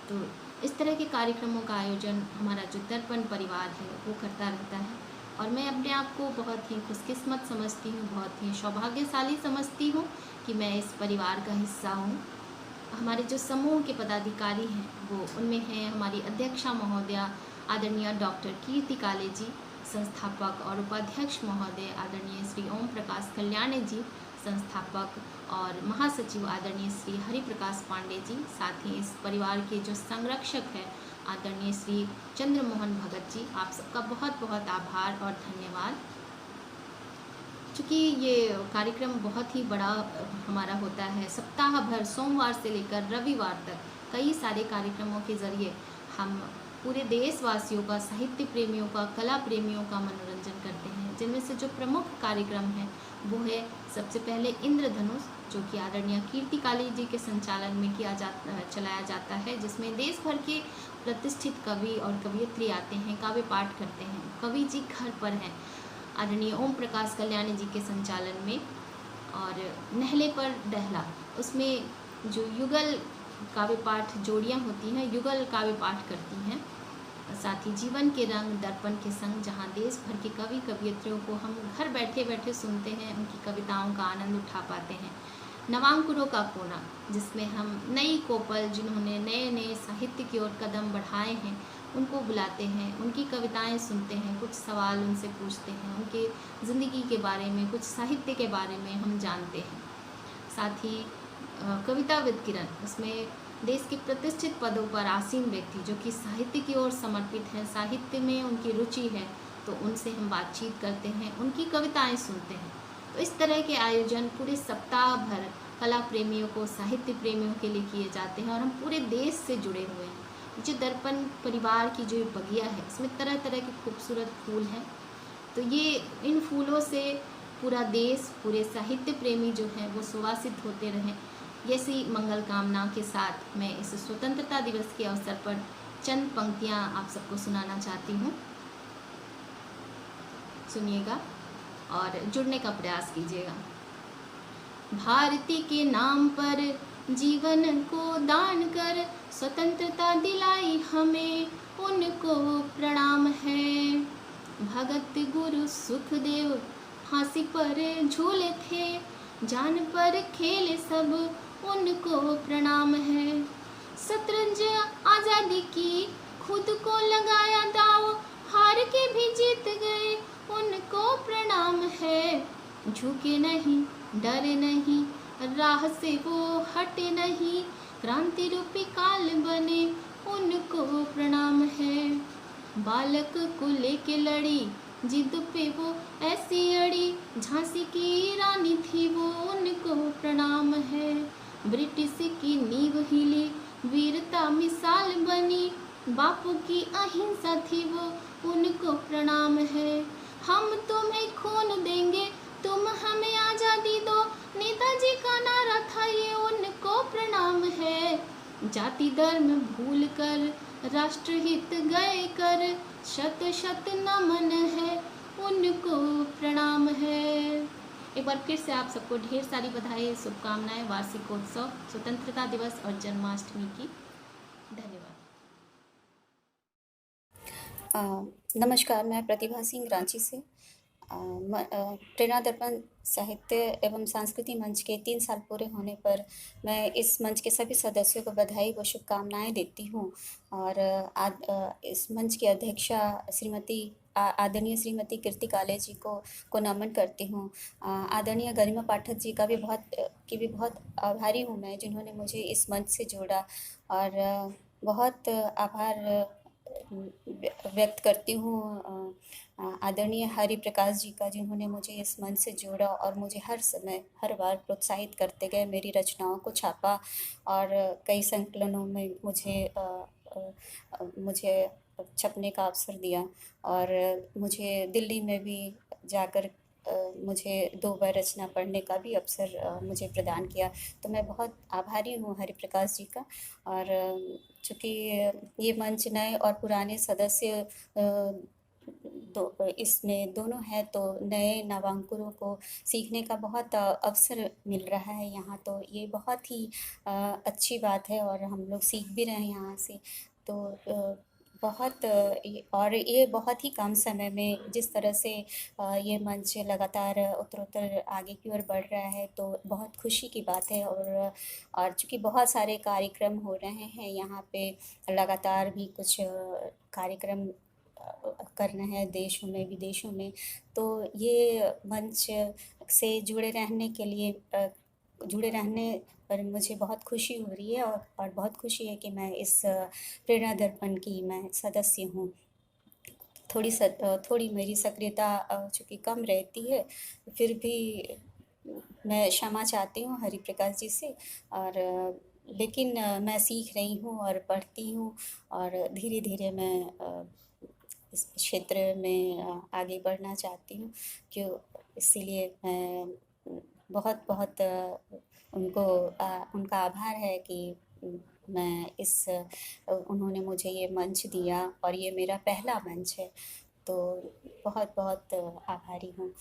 तो इस तरह के कार्यक्रमों का आयोजन हमारा जो दर्पण परिवार है वो करता रहता है, और मैं अपने आप को बहुत ही खुशकिस्मत समझती हूँ, बहुत ही सौभाग्यशाली समझती हूँ कि मैं इस परिवार का हिस्सा हूँ। हमारे जो समूह के पदाधिकारी हैं वो उनमें हैं हमारी अध्यक्षा महोदया आदरणीय डॉक्टर कीर्ति काले जी, संस्थापक और उपाध्यक्ष महोदय आदरणीय श्री ओम प्रकाश कल्याणी जी, संस्थापक और महासचिव आदरणीय श्री हरि प्रकाश पांडे जी, साथ ही इस परिवार के जो संरक्षक हैं आदरणीय श्री चंद्रमोहन भगत जी। आप सबका बहुत बहुत आभार और धन्यवाद। चूँकि ये कार्यक्रम बहुत ही बड़ा हमारा होता है, सप्ताह भर सोमवार से लेकर रविवार तक कई सारे कार्यक्रमों के ज़रिए हम पूरे देशवासियों का, साहित्य प्रेमियों का, कला प्रेमियों का मनोरंजन करते हैं। जिनमें से जो प्रमुख कार्यक्रम है वो है सबसे पहले इंद्रधनुष, जो कि आदरणीय कीर्ति काली जी के संचालन में चलाया जाता है, जिसमें देश भर के प्रतिष्ठित कवि और कवयित्री आते हैं, काव्य पाठ करते हैं। कवि जी घर पर हैं आदरणीय ओम प्रकाश कल्याणी जी के संचालन में। और नहले पर डहला, उसमें जो युगल काव्य पाठ जोड़ियाँ होती हैं, युगल काव्य पाठ करती हैं। साथ ही जीवन के रंग दर्पण के संग, जहाँ देश भर के कवि कवयित्रियों को हम घर बैठे बैठे सुनते हैं, उनकी कविताओं का आनंद उठा पाते हैं। नवांकुरों का कोना, जिसमें हम नई कोपल जिन्होंने नए नए साहित्य की ओर कदम बढ़ाए हैं उनको बुलाते हैं, उनकी कविताएं सुनते हैं, कुछ सवाल उनसे पूछते हैं, उनके ज़िंदगी के बारे में, कुछ साहित्य के बारे में हम जानते हैं। साथ ही कविता विद किरण, उसमें देश के प्रतिष्ठित पदों पर आसीन व्यक्ति जो कि साहित्य की ओर समर्पित हैं, साहित्य में उनकी रुचि है, तो उनसे हम बातचीत करते हैं, उनकी कविताएं सुनते हैं। तो इस तरह के आयोजन पूरे सप्ताह भर कला प्रेमियों को, साहित्य प्रेमियों के लिए किए जाते हैं, और हम पूरे देश से जुड़े हुए हैं। जो दर्पण परिवार की जो बगिया है, इसमें तरह तरह के खूबसूरत फूल हैं, तो ये इन फूलों से पूरा देश, पूरे साहित्य प्रेमी जो हैं वो सुवासित होते रहें, ऐसी मंगल कामना के साथ मैं इस स्वतंत्रता दिवस के अवसर पर चंद पंक्तियाँ आप सबको सुनाना चाहती हूँ। सुनिएगा और जुड़ने का प्रयास कीजिएगा। भारती के नाम पर जीवन को दान कर स्वतंत्रता दिलाई हमें, उनको प्रणाम है। भगत गुरु सुखदेव फांसी पर झूले थे, जान पर खेले सब, उनको प्रणाम है। शतरंज आज़ादी की खुद को लगाया दाव, हार के भी जीत गए, उनको प्रणाम है। झुके नहीं, डरे नहीं, राह से वो हटे नहीं, क्रांति रूपी काल बने, उनको प्रणाम है। बालक को लेके लड़ी, जिद पे वो ऐसी अड़ी, झांसी की रानी थी वो, उनको प्रणाम है। ब्रिटिश की नींव हिली, वीरता मिसाल बनी, बापू की अहिंसा थी वो, उनको प्रणाम है। हम तुम्हें खून देंगे, तुम हमें आज़ादी दो, नेताजी का नारा था ये, उनको प्रणाम है। जाति धर्म भूल कर राष्ट्रहित गए कर, शत शत नमन है, उनको प्रणाम है। एक बार फिर से आप सबको ढेर सारी बधाई, शुभकामनाएं वार्षिकोत्सव, स्वतंत्रता दिवस और जन्माष्टमी की। धन्यवाद। नमस्कार, मैं प्रतिभा सिंह रांची से। प्रेरणा दर्पण साहित्य एवं सांस्कृतिक मंच के 3 साल पूरे होने पर मैं इस मंच के सभी सदस्यों को बधाई व शुभकामनाएं देती हूँ और इस मंच की अध्यक्षा आदरणीय श्रीमती कीर्ति काले जी को नमन करती हूँ। आदरणीय गरिमा पाठक जी का भी बहुत आभारी हूँ मैं, जिन्होंने मुझे इस मंच से जोड़ा, और बहुत आभार व्यक्त करती हूँ आदरणीय हरि प्रकाश जी का, जिन्होंने मुझे इस मंच से जोड़ा और मुझे हर बार प्रोत्साहित करते गए, मेरी रचनाओं को छापा और कई संकलनों में मुझे छपने का अवसर दिया, और मुझे दिल्ली में भी जाकर मुझे 2 बार रचना पढ़ने का भी अवसर मुझे प्रदान किया। तो मैं बहुत आभारी हूँ हरि प्रकाश जी का। और चूँकि ये मंच नए और पुराने सदस्य इसमें दोनों हैं, तो नए नवांकुरों को सीखने का बहुत अवसर मिल रहा है यहाँ, तो ये बहुत ही अच्छी बात है और हम लोग सीख भी रहे हैं यहाँ से। तो और ये बहुत ही कम समय में जिस तरह से ये मंच लगातार उत्तरोत्तर आगे की ओर बढ़ रहा है, तो बहुत खुशी की बात है। और चूँकि बहुत सारे कार्यक्रम हो रहे हैं यहाँ पे, लगातार भी कुछ कार्यक्रम कर रहे हैं देशों में विदेशों में, तो ये मंच से जुड़े रहने पर मुझे बहुत खुशी हो रही है, और बहुत खुशी है कि मैं इस प्रेरणा दर्पण की मैं सदस्य हूँ। थोड़ी मेरी सक्रियता चूँकि कम रहती है, फिर भी मैं क्षमा चाहती हूँ हरि प्रकाश जी से, और लेकिन मैं सीख रही हूँ और पढ़ती हूँ, और धीरे धीरे मैं इस क्षेत्र में आगे बढ़ना चाहती हूँ। इसीलिए मैं बहुत उनका आभार है कि उन्होंने मुझे ये मंच दिया, और ये मेरा पहला मंच है, तो बहुत आभारी हूँ।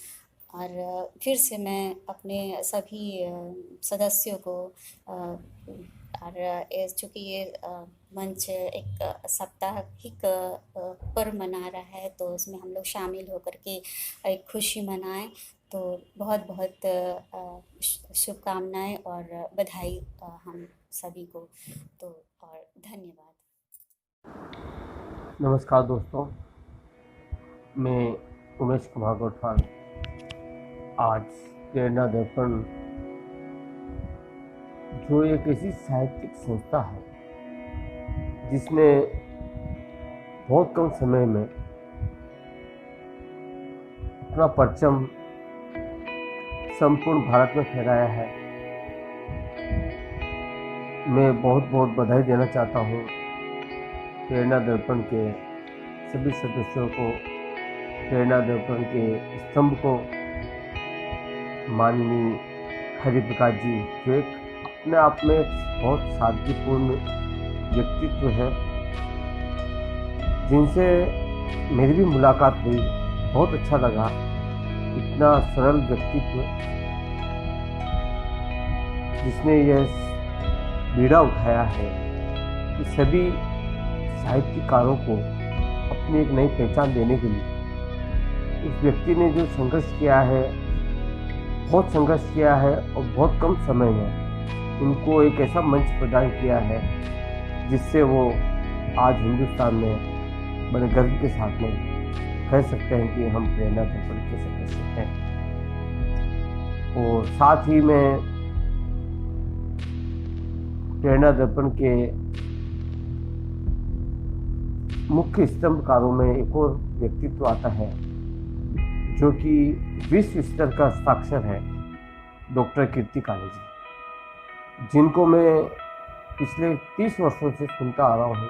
और फिर से मैं अपने सभी सदस्यों को, और चूँकि ये मंच एक साप्ताहिक पर्व मना रहा है, तो उसमें हम लोग शामिल होकर के एक खुशी मनाएं। तो बहुत शुभकामनाएं और बधाई हम सभी को, तो और धन्यवाद। नमस्कार दोस्तों, मैं उमेश कुमार गोठवाल। आज प्रेरणा दर्पण जो एक ऐसी साहित्यिक संस्था है जिसने बहुत कम समय में अपना परचम संपूर्ण भारत में फहराया है, मैं बहुत बधाई देना चाहता हूँ प्रेरणा दर्पण के सभी सदस्यों को प्रेरणा दर्पण के स्तंभ को माननीय हरिप्रकाश जी, जो एक अपने आप में बहुत शांतिपूर्ण व्यक्तित्व है, जिनसे मेरी भी मुलाकात हुई, बहुत अच्छा लगा। इतना सरल व्यक्तित्व जिसने यह बीड़ा उठाया है कि सभी साहित्यकारों को अपनी एक नई पहचान देने के लिए उस व्यक्ति ने जो संघर्ष किया है, बहुत संघर्ष किया है और बहुत कम समय में उनको एक ऐसा मंच प्रदान किया है जिससे वो आज हिंदुस्तान में बड़े गर्व के साथ में कह सकते हैं कि हम प्रेरणा दर्पण के सदस्य हैं। और साथ ही में प्रेरणा दर्पण के मुख्य स्तंभकारों में एक और व्यक्तित्व आता है जो कि विश्व स्तर का हस्ताक्षर है, डॉक्टर कीर्ति काले जी, जिनको मैं पिछले 30 वर्षों से सुनता आ रहा हूँ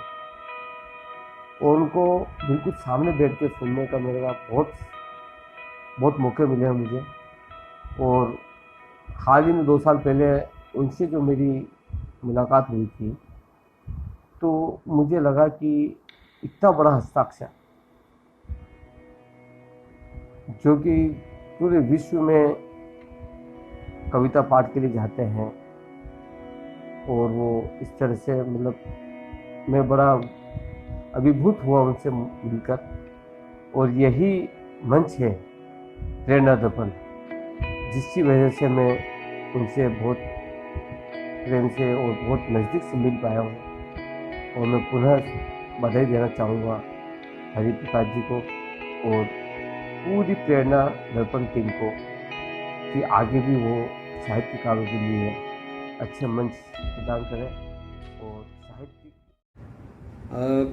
और उनको बिल्कुल सामने बैठ के सुनने का मेरा बहुत मौके मिले हैं मुझे। और हाल ही में 2 साल पहले उनसे जो मेरी मुलाकात हुई थी तो मुझे लगा कि इतना बड़ा हस्ताक्षर जो कि पूरे विश्व में कविता पाठ के लिए जाते हैं और वो इस तरह से मतलब मैं बड़ा अभिभूत हुआ उनसे मिलकर। और यही मंच है प्रेरणा दर्पण, जिसकी वजह से मैं उनसे बहुत प्रेम से और बहुत नज़दीक से मिल पाया हूँ। और मैं पुनः बधाई देना चाहूँगा हरिप्रकाश जी को और पूरी प्रेरणा दर्पण टीम को कि आगे भी वो साहित्यकारों के लिए अच्छे मंच प्रदान करें। और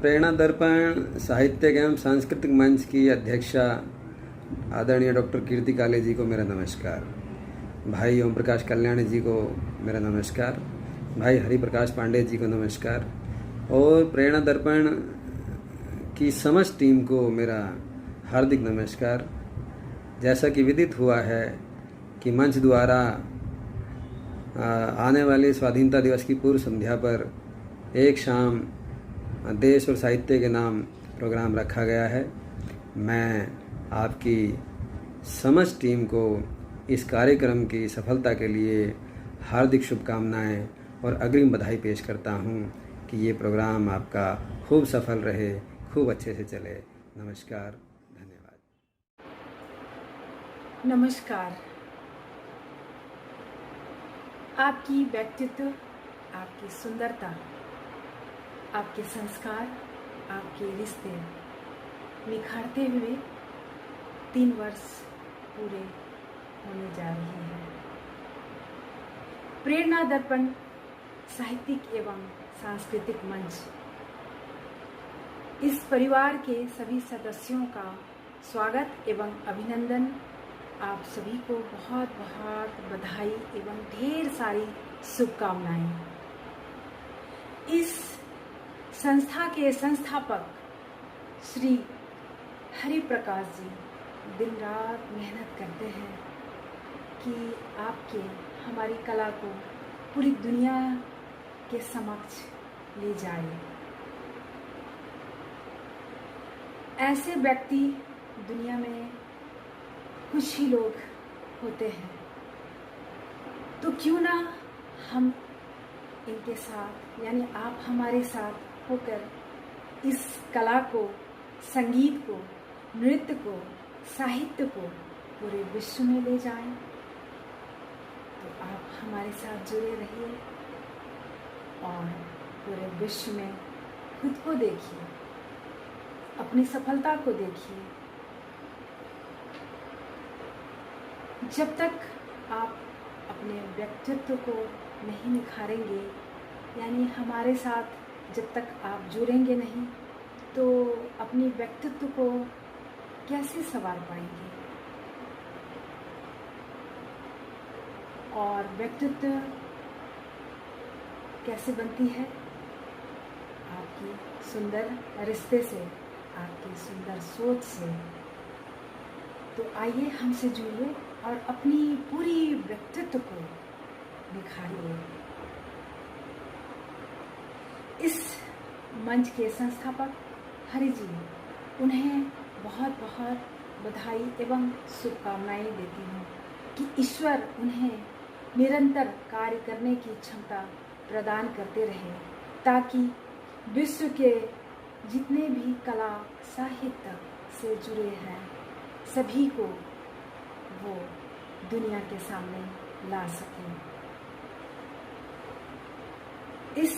प्रेरणा दर्पण साहित्यिक एवं सांस्कृतिक मंच की अध्यक्षा आदरणीय डॉक्टर कीर्ति काले जी को मेरा नमस्कार, भाई ओम प्रकाश कल्याणी जी को मेरा नमस्कार, भाई हरिप्रकाश पांडे जी को नमस्कार और प्रेरणा दर्पण की समस्त टीम को मेरा हार्दिक नमस्कार। जैसा कि विदित हुआ है कि मंच द्वारा आने वाले स्वाधीनता दिवस की पूर्व संध्या पर एक शाम देश और साहित्य के नाम प्रोग्राम रखा गया है। मैं आपकी समस्त टीम को इस कार्यक्रम की सफलता के लिए हार्दिक शुभकामनाएं और अग्रिम बधाई पेश करता हूं कि ये प्रोग्राम आपका खूब सफल रहे, खूब अच्छे से चले। नमस्कार, धन्यवाद। नमस्कार। आपकी व्यक्तित्व, आपकी सुंदरता, आपके संस्कार, आपके रिश्ते निखारते हुए 3 वर्ष पूरे होने जा रहे हैं। प्रेरणा दर्पण साहित्यिक एवं सांस्कृतिक मंच इस परिवार के सभी सदस्यों का स्वागत एवं अभिनंदन। आप सभी को बहुत बहुत बधाई एवं ढेर सारी शुभकामनाएं। इस संस्था के संस्थापक श्री हरिप्रकाश जी दिन रात मेहनत करते हैं कि आपके हमारी कला को पूरी दुनिया के समक्ष ले जाए। ऐसे व्यक्ति दुनिया में कुछ ही लोग होते हैं, तो क्यों ना हम इनके साथ यानी आप हमारे साथ होकर इस कला को, संगीत को, नृत्य को, साहित्य को पूरे विश्व में ले जाएं। तो आप हमारे साथ जुड़े रहिए और पूरे विश्व में खुद को देखिए, अपनी सफलता को देखिए। जब तक आप अपने व्यक्तित्व को नहीं निखारेंगे, यानी हमारे साथ जब तक आप जुड़ेंगे नहीं, तो अपनी व्यक्तित्व को कैसे संवार पाएंगे। और व्यक्तित्व कैसे बनती है? आपकी सुंदर रिश्ते से, आपकी सुंदर सोच से, तो आइए हमसे जुड़िए और अपनी पूरी व्यक्तित्व को निखारिए। इस मंच के संस्थापक हरि जी, उन्हें बहुत बहुत बधाई एवं शुभकामनाएं देती हूँ कि ईश्वर उन्हें निरंतर कार्य करने की क्षमता प्रदान करते रहे, ताकि विश्व के जितने भी कला साहित्य से जुड़े हैं सभी को वो दुनिया के सामने ला सकें। इस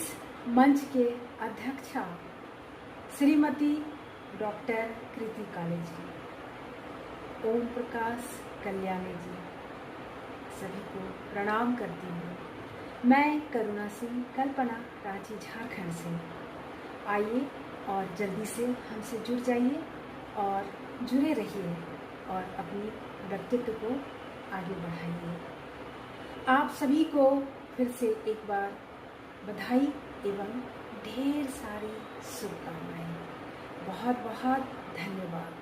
मंच के अध्यक्षा श्रीमती डॉक्टर कृति काले जी, ओम प्रकाश कल्याणी जी, सभी को प्रणाम करती हूँ। मैं करुणा सिंह, कल्पना, रांची झारखंड से। आइए और जल्दी से हमसे जुड़ जाइए और जुड़े रहिए और अपनी व्यक्तित्व को आगे बढ़ाइए। आप सभी को फिर से एक बार बधाई एवं ढेर सारी शुभकामनाएं। बहुत बहुत धन्यवाद।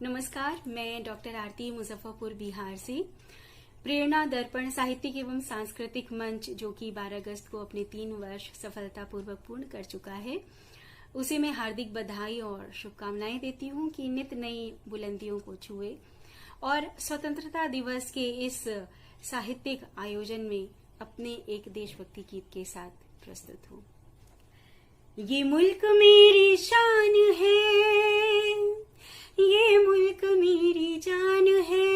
नमस्कार, मैं डॉक्टर आरती मुजफ्फरपुर बिहार से। प्रेरणा दर्पण साहित्यिक एवं सांस्कृतिक मंच, जो कि 12 अगस्त को अपने 3 वर्ष सफलतापूर्वक पूर्ण कर चुका है, उसे मैं हार्दिक बधाई और शुभकामनाएं देती हूं कि नित नई बुलंदियों को छुए और स्वतंत्रता दिवस के इस साहित्यिक आयोजन में अपने एक देशभक्ति गीत के साथ प्रस्तुत हूं। ये मुल्क मेरी शान है, ये मुल्क मेरी जान है,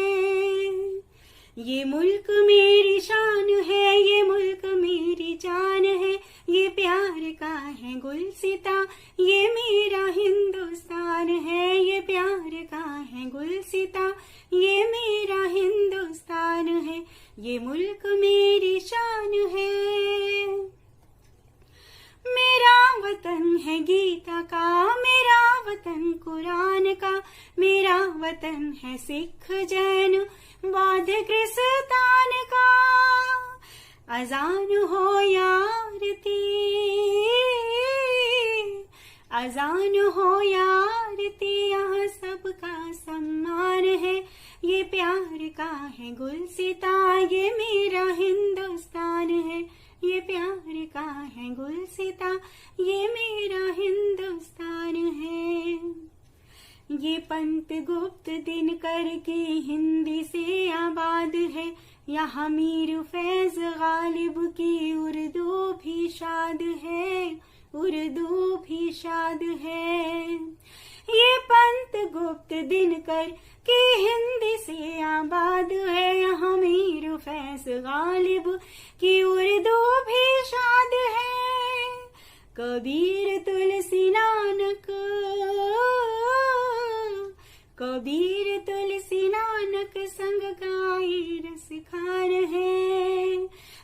ये मुल्क मेरी शान है, ये मुल्क मेरी जान है, ये प्यार का है गुलसिता, ये मेरा हिंदुस्तान है, ये प्यार का है गुलसिता, ये मेरा हिंदुस्तान है, ये मुल्क मेरी शान है। मेरा वतन है गीता का, मेरा वतन कुरान का, मेरा वतन है सिख जैन बौद्ध क्रिस्तान का। अजान हो या आरती, अजान हो या आरती, यहाँ सबका सम्मान है, ये प्यार का है गुलसिता, ये मेरा हिंदुस्तान है, ये प्यार का है गुलसिता, ये मेरा हिंदुस्तान है। ये पंत गुप्त दिनकर की हिंदी से आबाद है, यहाँ मीर फैज गालिब की उर्दू भी शाद है, उर्दू भी शाद है। ये पंत गुप्त दिनकर की हिंदी से आबाद है, यहाँ मीर फैज गालिब की उर्दू भी शाद है। कबीर तुलसी नानक, कबीर तुलसी नानक संग गाए रस खान है,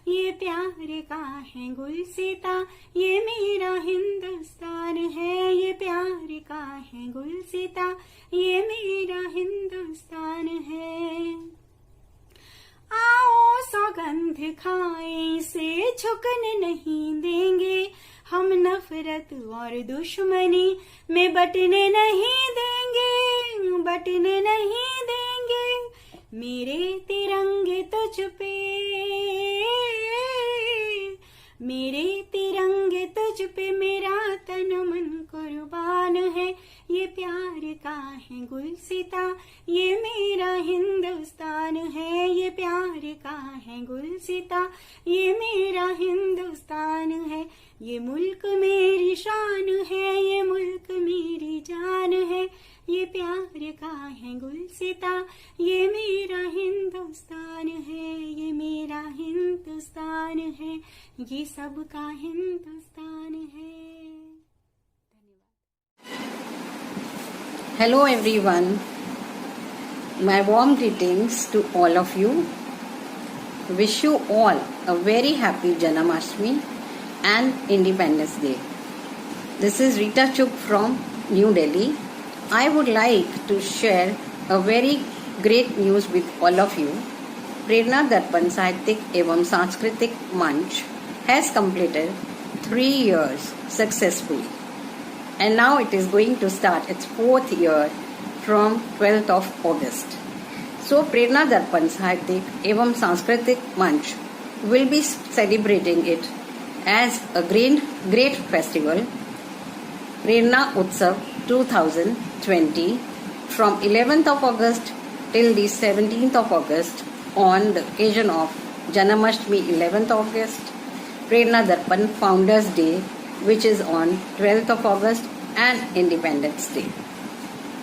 ये प्यार का है गुलसिता, ये मेरा हिंदुस्तान है, ये प्यार का है गुलसिता, ये मेरा हिंदुस्तान है। आओ सौगंध खाएं से झुकने नहीं देंगे, हम नफरत और दुश्मनी में बटने नहीं देंगे, बटने नहीं देंगे। मेरे तिरंगे तुझ पे, मेरे तिरंगे तुझ पे मेरा तन मन कुर्बान है, ये प्यार का है गुलसिता, ये मेरा हिंदुस्तान है, ये प्यार का है गुलसिता, ये मेरा हिंदुस्तान है। ये मुल्क मेरी शान है, ये मुल्क मेरी जान है, ये प्यार का है गुलसिता, ये मेरा हिंदुस्तान है, ये मेरा हिंदुस्तान है, ये सबका हिंदुस्तान है। Hello everyone, my warm greetings to all of you. Wish you all a very happy Janmashtami and Independence Day. This is Rita Chuk from New Delhi. I would like to share a very great news with all of you. Prerna Darpan Sahityik Evam Sanskritik Manch has completed 3 years successfully. and now it is going to start its 4th year from 12th of August. So Prerna Darpan Sahityik Evam Sanskritik Manch will be celebrating it as a great festival, Prerna Utsav 2020, from 11th of August till the 17th of August on the occasion of Janamashtami 11th August, Prerna Darpan Founders Day, which is on 12th of August, and Independence Day.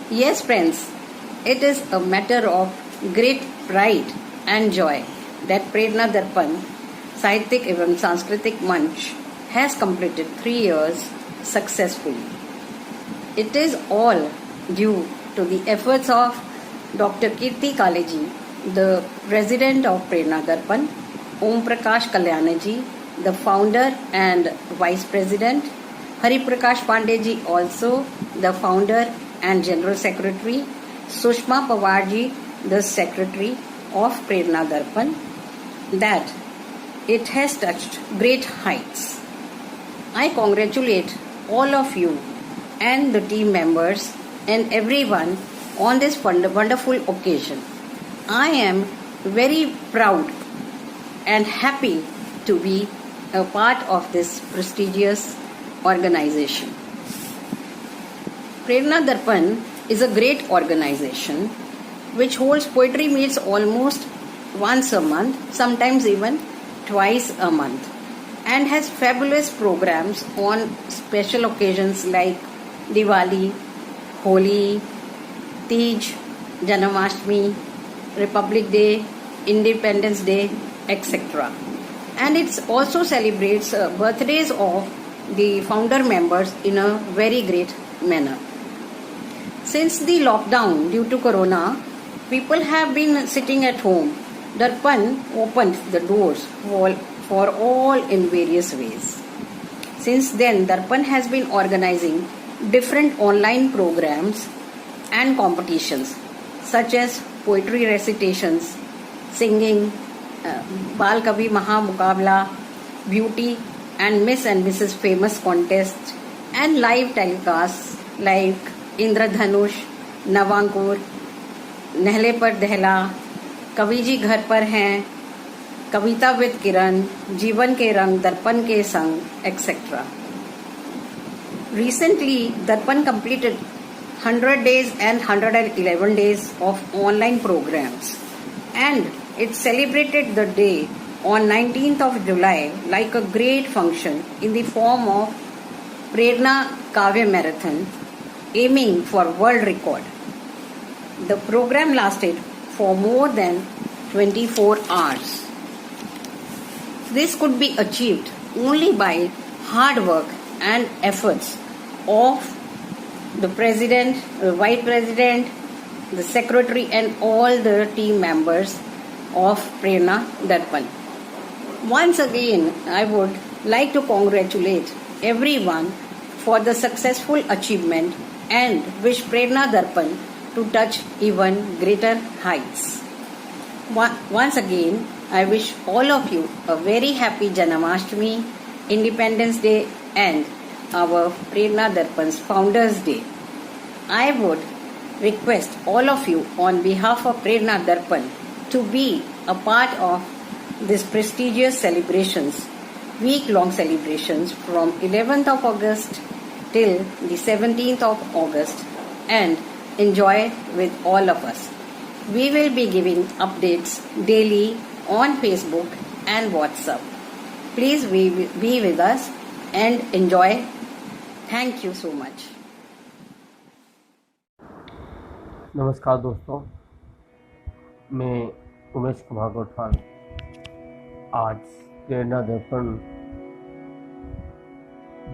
Yes friends, it is a matter of great pride and joy that Prerna Darpan Sahityik Evam Sanskritik Manch has completed 3 years successfully. It is all due to the efforts of Dr. Kirti Kaleji, the president of Prerna Darpan, Om Prakash Kalyanaji, the founder and vice president, Hari Prakash Pandeji, also the founder and general secretary, Sushma Pawarji, the secretary of Prerna Darpan, that it has touched great heights. I congratulate all of you and the team members and everyone on this wonderful occasion. I am very proud and happy to be a part of this prestigious organization. Prerna Darpan is a great organization which holds poetry meets almost once a month, sometimes even twice a month, and has fabulous programs on special occasions like Diwali, Holi, Tej, Janamashtami, Republic Day, Independence Day, etc. And it also celebrates birthdays of the founder members in a very great manner. Since the lockdown due to Corona, people have been sitting at home. Darpan opened the doors for all in various ways. Since then, Darpan has been organizing different online programs and competitions such as poetry recitations, singing, Bal Kavi Maha Mukabla, beauty and Miss and Mrs. Famous contests, and live telecasts like Indradhanush, Navankur, Nehle Par Dehla, कवि जी घर पर हैं, कविता with किरण, जीवन के रंग, दर्पण के संग, etc. Recently, Darpan completed 100 days and 111 days of online programs, and it celebrated the day on 19th of July like a great function in the form of Prerna Kavya Marathon, aiming for world record. The program lasted for more than 24 hours. This could be achieved only by hard work and efforts of the president, the vice president, the secretary and all the team members of Prerna Darpan. Once again, I would like to congratulate everyone for the successful achievement and wish Prerna Darpan to touch even greater heights. Once again, I wish all of you a very happy Janamashtami, Independence Day and our Prerna Darpan's Founders Day. I would request all of you on behalf of Prerna Darpan to be a part of this prestigious celebrations, week-long celebrations from 11th of August till the 17th of August, and enjoy with all of us. We will be giving updates daily on Facebook and WhatsApp. Please be with us and enjoy. Thank you so much. नमस्कार दोस्तों, मैं उमेश कुमार गोठवाल आज प्रेरणा दर्पण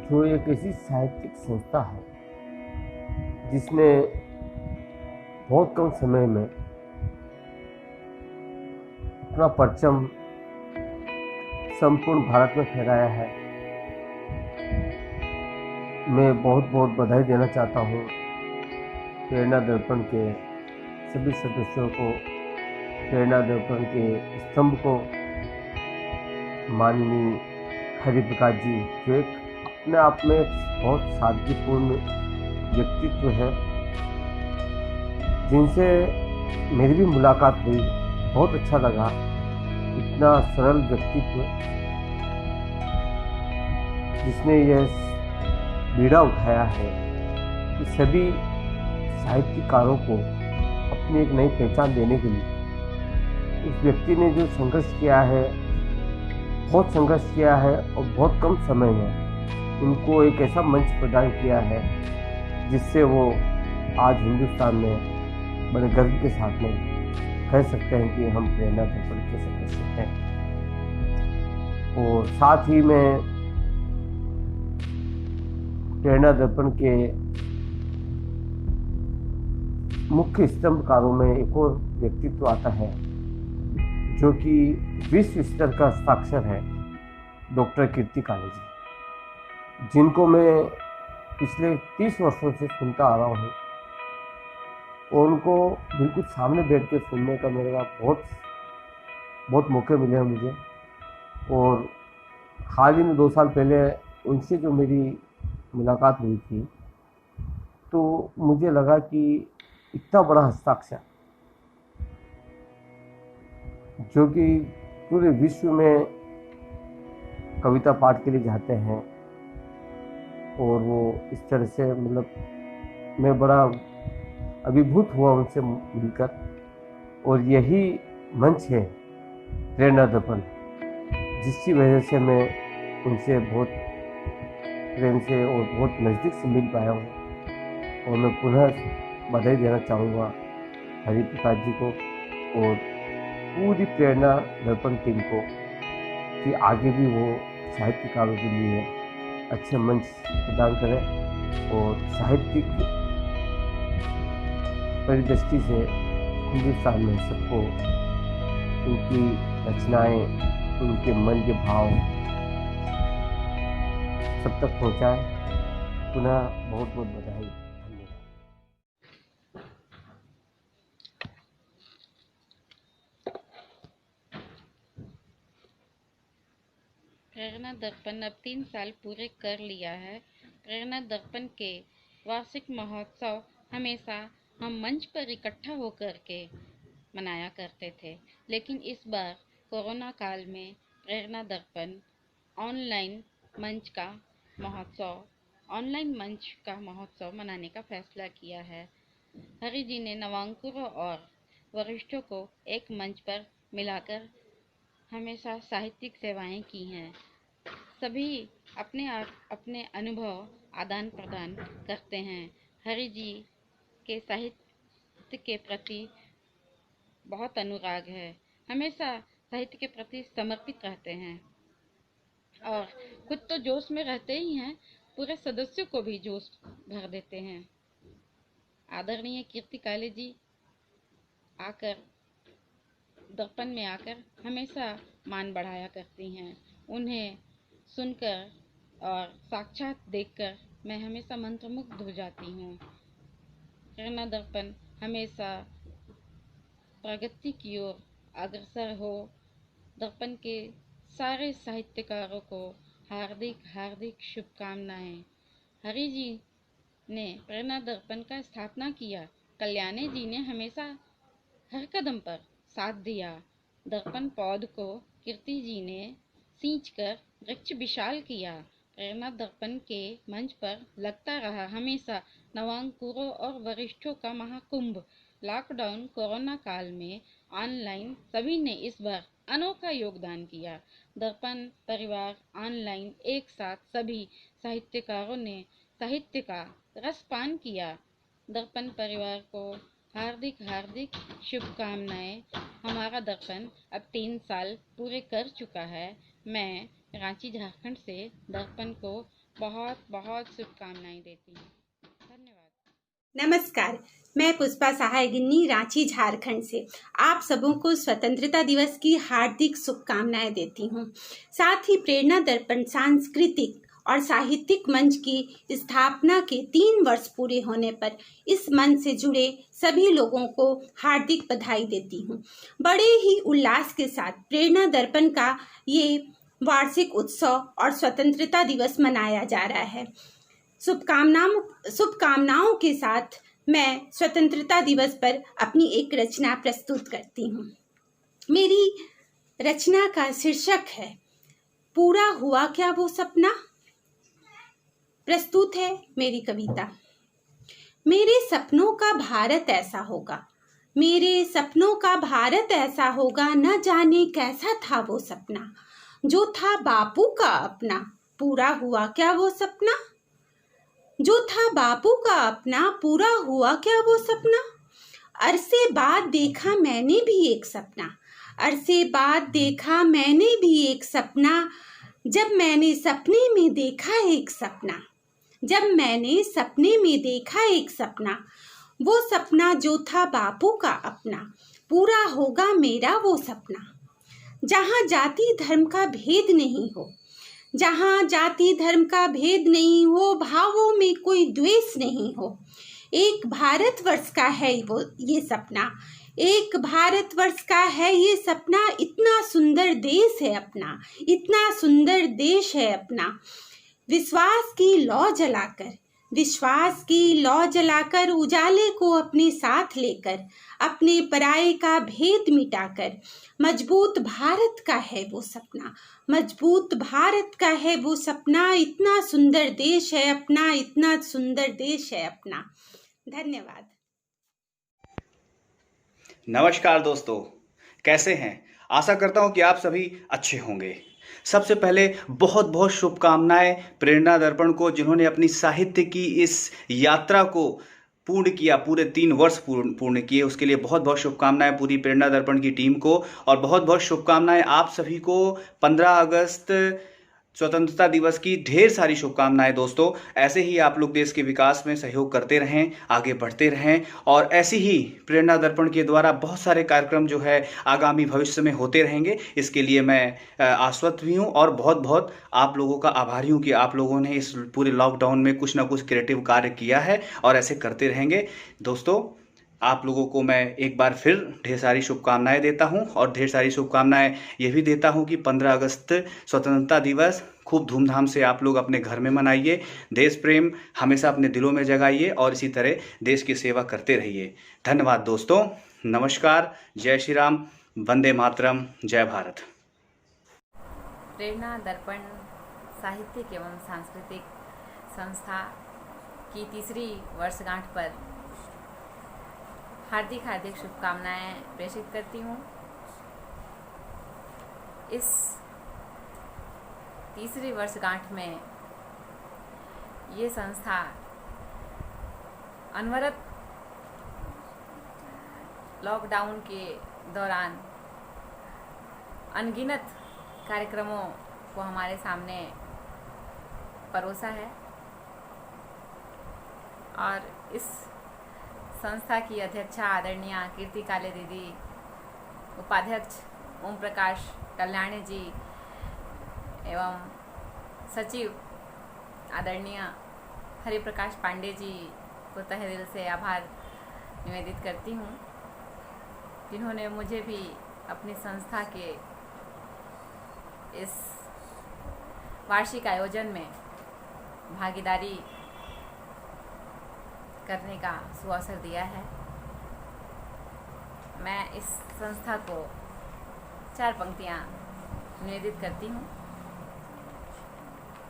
जो एक ऐसी साहित्यिक संस्था है जिसने बहुत कम समय में अपना परचम संपूर्ण भारत में फहराया है। मैं बहुत बहुत बधाई देना चाहता हूँ प्रेरणा दर्पण के सभी सदस्यों को, प्रेरणा दर्पण के स्तंभ को, माननीय हरि प्रकाश जी जो एक अपने आप में बहुत सादगीपूर्ण व्यक्तित्व है, जिनसे मेरी भी मुलाकात हुई, बहुत अच्छा लगा। इतना सरल व्यक्तित्व जिसने यह बीड़ा उठाया है कि सभी साहित्यकारों को अपनी एक नई पहचान देने के लिए उस व्यक्ति ने जो संघर्ष किया है, बहुत संघर्ष किया है और बहुत कम समय में उनको एक ऐसा मंच प्रदान किया है जिससे वो आज हिंदुस्तान में बड़े गर्व के साथ में कह सकते हैं कि हम प्रेरणा दर्पण के सदस्य हैं। और साथ ही में प्रेरणा दर्पण के मुख्य स्तंभकारों में एक और व्यक्तित्व आता है जो कि विश्व स्तर का हस्ताक्षर है, डॉक्टर कीर्ति काले जी, जिनको मैं पिछले 30 वर्षों से सुनता आ रहा हूँ और उनको बिल्कुल सामने बैठ के सुनने का मेरे बहुत मौके मिले हैं मुझे। और हाल ही में 2 साल पहले उनसे जो मेरी मुलाकात हुई थी तो मुझे लगा कि इतना बड़ा हस्ताक्षर जो कि पूरे विश्व में कविता पाठ के लिए जाते हैं और वो इस तरह से मतलब मैं बड़ा अभिभूत हुआ उनसे मिलकर। और यही मंच है प्रेरणा दर्पण, जिसकी वजह से मैं उनसे बहुत प्रेम से और बहुत नज़दीक से मिल पाया हूँ। और मैं पुनः बधाई देना चाहूँगा हरि प्रकाश जी को और पूरी प्रेरणा दर्पण टीम को कि आगे भी वो साहित्यकारों के लिए अच्छे मंच प्रदान करें और साहित्यिक परिदृष्टि से हिंदुस्तान में सबको उनकी रचनाएं, उनके मन के भाव सब तक पहुंचाए। पुनः बहुत बहुत बधाई। प्रेरणा दर्पण अब 3 साल पूरे कर लिया है। प्रेरणा दर्पण के वार्षिक महोत्सव हमेशा हम मंच पर इकट्ठा होकर के मनाया करते थे, लेकिन इस बार कोरोना काल में प्रेरणा दर्पण ऑनलाइन मंच का महोत्सव मनाने का फैसला किया है। हरि जी ने नवांकुरों और वरिष्ठों को एक मंच पर मिलाकर हमेशा साहित्यिक सेवाएं की हैं। सभी अपने अनुभव आदान प्रदान करते हैं। हरि जी के साहित्य के प्रति बहुत अनुराग है, हमेशा साहित्य के प्रति समर्पित रहते हैं और खुद तो जोश में रहते ही हैं, पूरे सदस्यों को भी जोश भर देते हैं। आदरणीय कीर्ति काले जी दर्पण में आकर हमेशा मान बढ़ाया करती हैं। उन्हें सुनकर और साक्षात देखकर मैं हमेशा मंत्रमुग्ध हो जाती हूँ। प्रेरणा दर्पण हमेशा प्रगति की ओर अग्रसर हो। दर्पण के सारे साहित्यकारों को हार्दिक शुभकामनाएं। हरि जी ने प्रेरणा दर्पण का स्थापना किया, कल्याणी जी ने हमेशा हर कदम पर साथ दिया। दर्पण पौध को कीर्ति जी ने सींचकर वृक्ष विशाल किया। प्रेरणा दर्पण के मंच पर लगता रहा हमेशा नवांकुरों और वरिष्ठों का महाकुंभ। लॉकडाउन कोरोना काल में ऑनलाइन सभी ने इस बार अनोखा योगदान किया। दर्पण परिवार ऑनलाइन एक साथ सभी साहित्यकारों ने साहित्य का रसपान किया। दर्पण परिवार को हार्दिक शुभकामनाएं। हमारा दर्पण अब 3 साल पूरे कर चुका है। मैं रांची झारखंड से दर्पण को बहुत शुभकामनाएं देती हूँ। धन्यवाद। नमस्कार, मैं पुष्पा सहाय गिन्नी रांची झारखंड से आप सबों को स्वतंत्रता दिवस की हार्दिक शुभकामनाएं देती हूँ। साथ ही प्रेरणा दर्पण सांस्कृतिक और साहित्यिक मंच की स्थापना के 3 वर्ष पूरे होने पर इस मंच से जुड़े सभी लोगों को हार्दिक बधाई देती हूँ। बड़े ही उल्लास के साथ प्रेरणा दर्पण का ये वार्षिक उत्सव और स्वतंत्रता दिवस मनाया जा रहा है। शुभकामनाओं के साथ मैं स्वतंत्रता दिवस पर अपनी एक रचना प्रस्तुत करती हूँ। मेरी रचना का शीर्षक है पूरा हुआ क्या वो सपना। प्रस्तुत है मेरी कविता। मेरे सपनों का भारत ऐसा होगा, मेरे सपनों का भारत ऐसा होगा, न जाने कैसा था वो सपना जो था बापू का अपना। पूरा हुआ क्या वो सपना जो था बापू का अपना, पूरा हुआ क्या वो सपना। अरसे बाद देखा मैंने भी एक सपना, अरसे बाद देखा मैंने भी एक सपना। जब मैंने सपने में देखा एक सपना, जब मैंने सपने में देखा एक सपना, वो सपना जो था बापू का अपना। पूरा होगा मेरा वो सपना जहाँ जाति धर्म का भेद नहीं हो, जहाँ जाति धर्म का भेद नहीं हो, भावों में कोई द्वेष नहीं हो। एक भारतवर्ष का है वो ये सपना, एक भारतवर्ष का है ये सपना। इतना सुंदर देश है अपना, इतना सुंदर देश है अपना। विश्वास की लौ जलाकर, विश्वास की लौ जलाकर, उजाले को अपने साथ लेकर, अपने पराये का भेद मिटाकर, मजबूत भारत का है वो सपना, मजबूत भारत का है वो सपना। इतना सुंदर देश है अपना, इतना सुंदर देश है अपना। धन्यवाद। नमस्कार दोस्तों, कैसे हैं? आशा करता हूं कि आप सभी अच्छे होंगे। सबसे पहले बहुत बहुत शुभकामनाएं प्रेरणा दर्पण को, जिन्होंने अपनी साहित्य की इस यात्रा को पूर्ण किया, पूरे 3 वर्ष पूर्ण किए। उसके लिए बहुत बहुत शुभकामनाएं पूरी प्रेरणा दर्पण की टीम को, और बहुत बहुत शुभकामनाएं आप सभी को 15 अगस्त स्वतंत्रता दिवस की। ढेर सारी शुभकामनाएं दोस्तों। ऐसे ही आप लोग देश के विकास में सहयोग करते रहें, आगे बढ़ते रहें, और ऐसे ही प्रेरणा दर्पण के द्वारा बहुत सारे कार्यक्रम जो है आगामी भविष्य में होते रहेंगे। इसके लिए मैं आश्वस्त भी हूँ, और बहुत बहुत आप लोगों का आभारी हूँ कि आप लोगों ने इस पूरे लॉकडाउन में कुछ ना कुछ क्रिएटिव कार्य किया है, और ऐसे करते रहेंगे। दोस्तों, आप लोगों को मैं एक बार फिर ढेर सारी शुभकामनाएं देता हूं, और ढेर सारी शुभकामनाएं ये भी देता हूं कि 15 अगस्त स्वतंत्रता दिवस खूब धूमधाम से आप लोग अपने घर में मनाइए। देश प्रेम हमेशा अपने दिलों में जगाइए, और इसी तरह देश की सेवा करते रहिए। धन्यवाद दोस्तों। नमस्कार। जय श्री राम। वंदे मातरम। जय भारत। प्रेरणा दर्पण साहित्यिक एवं सांस्कृतिक संस्था की 3री वर्षगांठ पर हार्दिक हार्दिक शुभकामनाएं प्रेषित करती हूँ। इस 3री वर्षगांठ में ये संस्था अनवरत लॉकडाउन के दौरान अनगिनत कार्यक्रमों को हमारे सामने परोसा है, और इस संस्था की अध्यक्षा आदरणीय कीर्ति काले दीदी, उपाध्यक्ष ओम प्रकाश कल्याणी जी एवं सचिव आदरणीय हरिप्रकाश पांडे जी को तहे दिल से आभार निवेदित करती हूँ, जिन्होंने मुझे भी अपनी संस्था के इस वार्षिक आयोजन में भागीदारी करने का सुअवसर दिया है। मैं इस संस्था को 4 पंक्तियाँ निवेदित करती हूँ।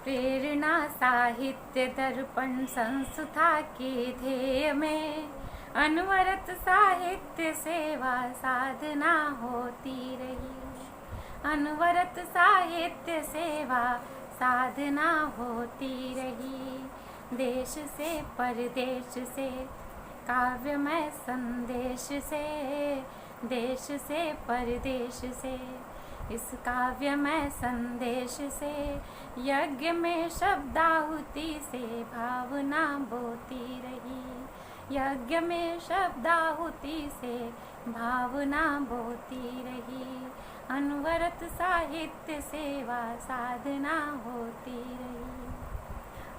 प्रेरणा साहित्य दर्पण संस्था के ध्येय में अनवरत साहित्य सेवा साधना होती रही, अनवरत साहित्य सेवा साधना होती रही। देश से परदेश से काव्यमय संदेश से, देश से परदेश से इस काव्यमय संदेश से, यज्ञ में शब्दाहुति से भावना बोती रही, यज्ञ में शब्दाहुति से भावना बोती रही। अनवरत साहित्य सेवा साधना होती रही।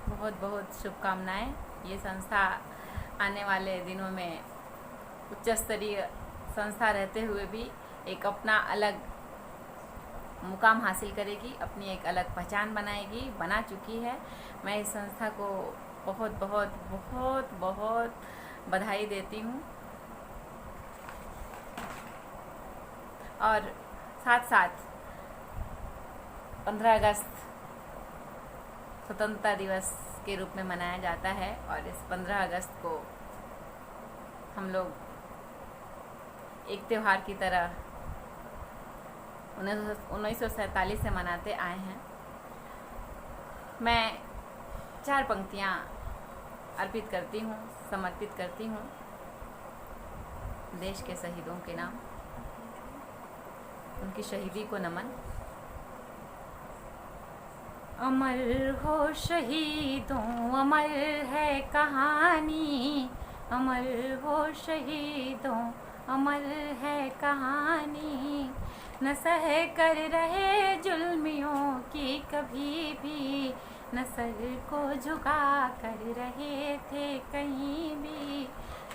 बहुत बहुत शुभकामनाएं। ये संस्था आने वाले दिनों में उच्च स्तरीय संस्था रहते हुए भी एक अपना अलग मुकाम हासिल करेगी, अपनी एक अलग पहचान बनाएगी, बना चुकी है। मैं इस संस्था को बहुत बहुत बहुत बहुत बधाई देती हूँ। और साथ साथ 15 अगस्त स्वतंत्रता दिवस के रूप में मनाया जाता है और इस 15 अगस्त को हम लोग एक त्यौहार की तरह 1947 से मनाते आए हैं। मैं 4 पंक्तियाँ अर्पित करती हूँ, समर्पित करती हूँ देश के शहीदों के नाम, उनकी शहीदी को नमन। अमर हो शहीदों अमर है कहानी, अमर हो शहीदों अमर है कहानी, न सह कर रहे जुल्मियों की कभी भी, न सर को झुका कर रहे थे कहीं भी,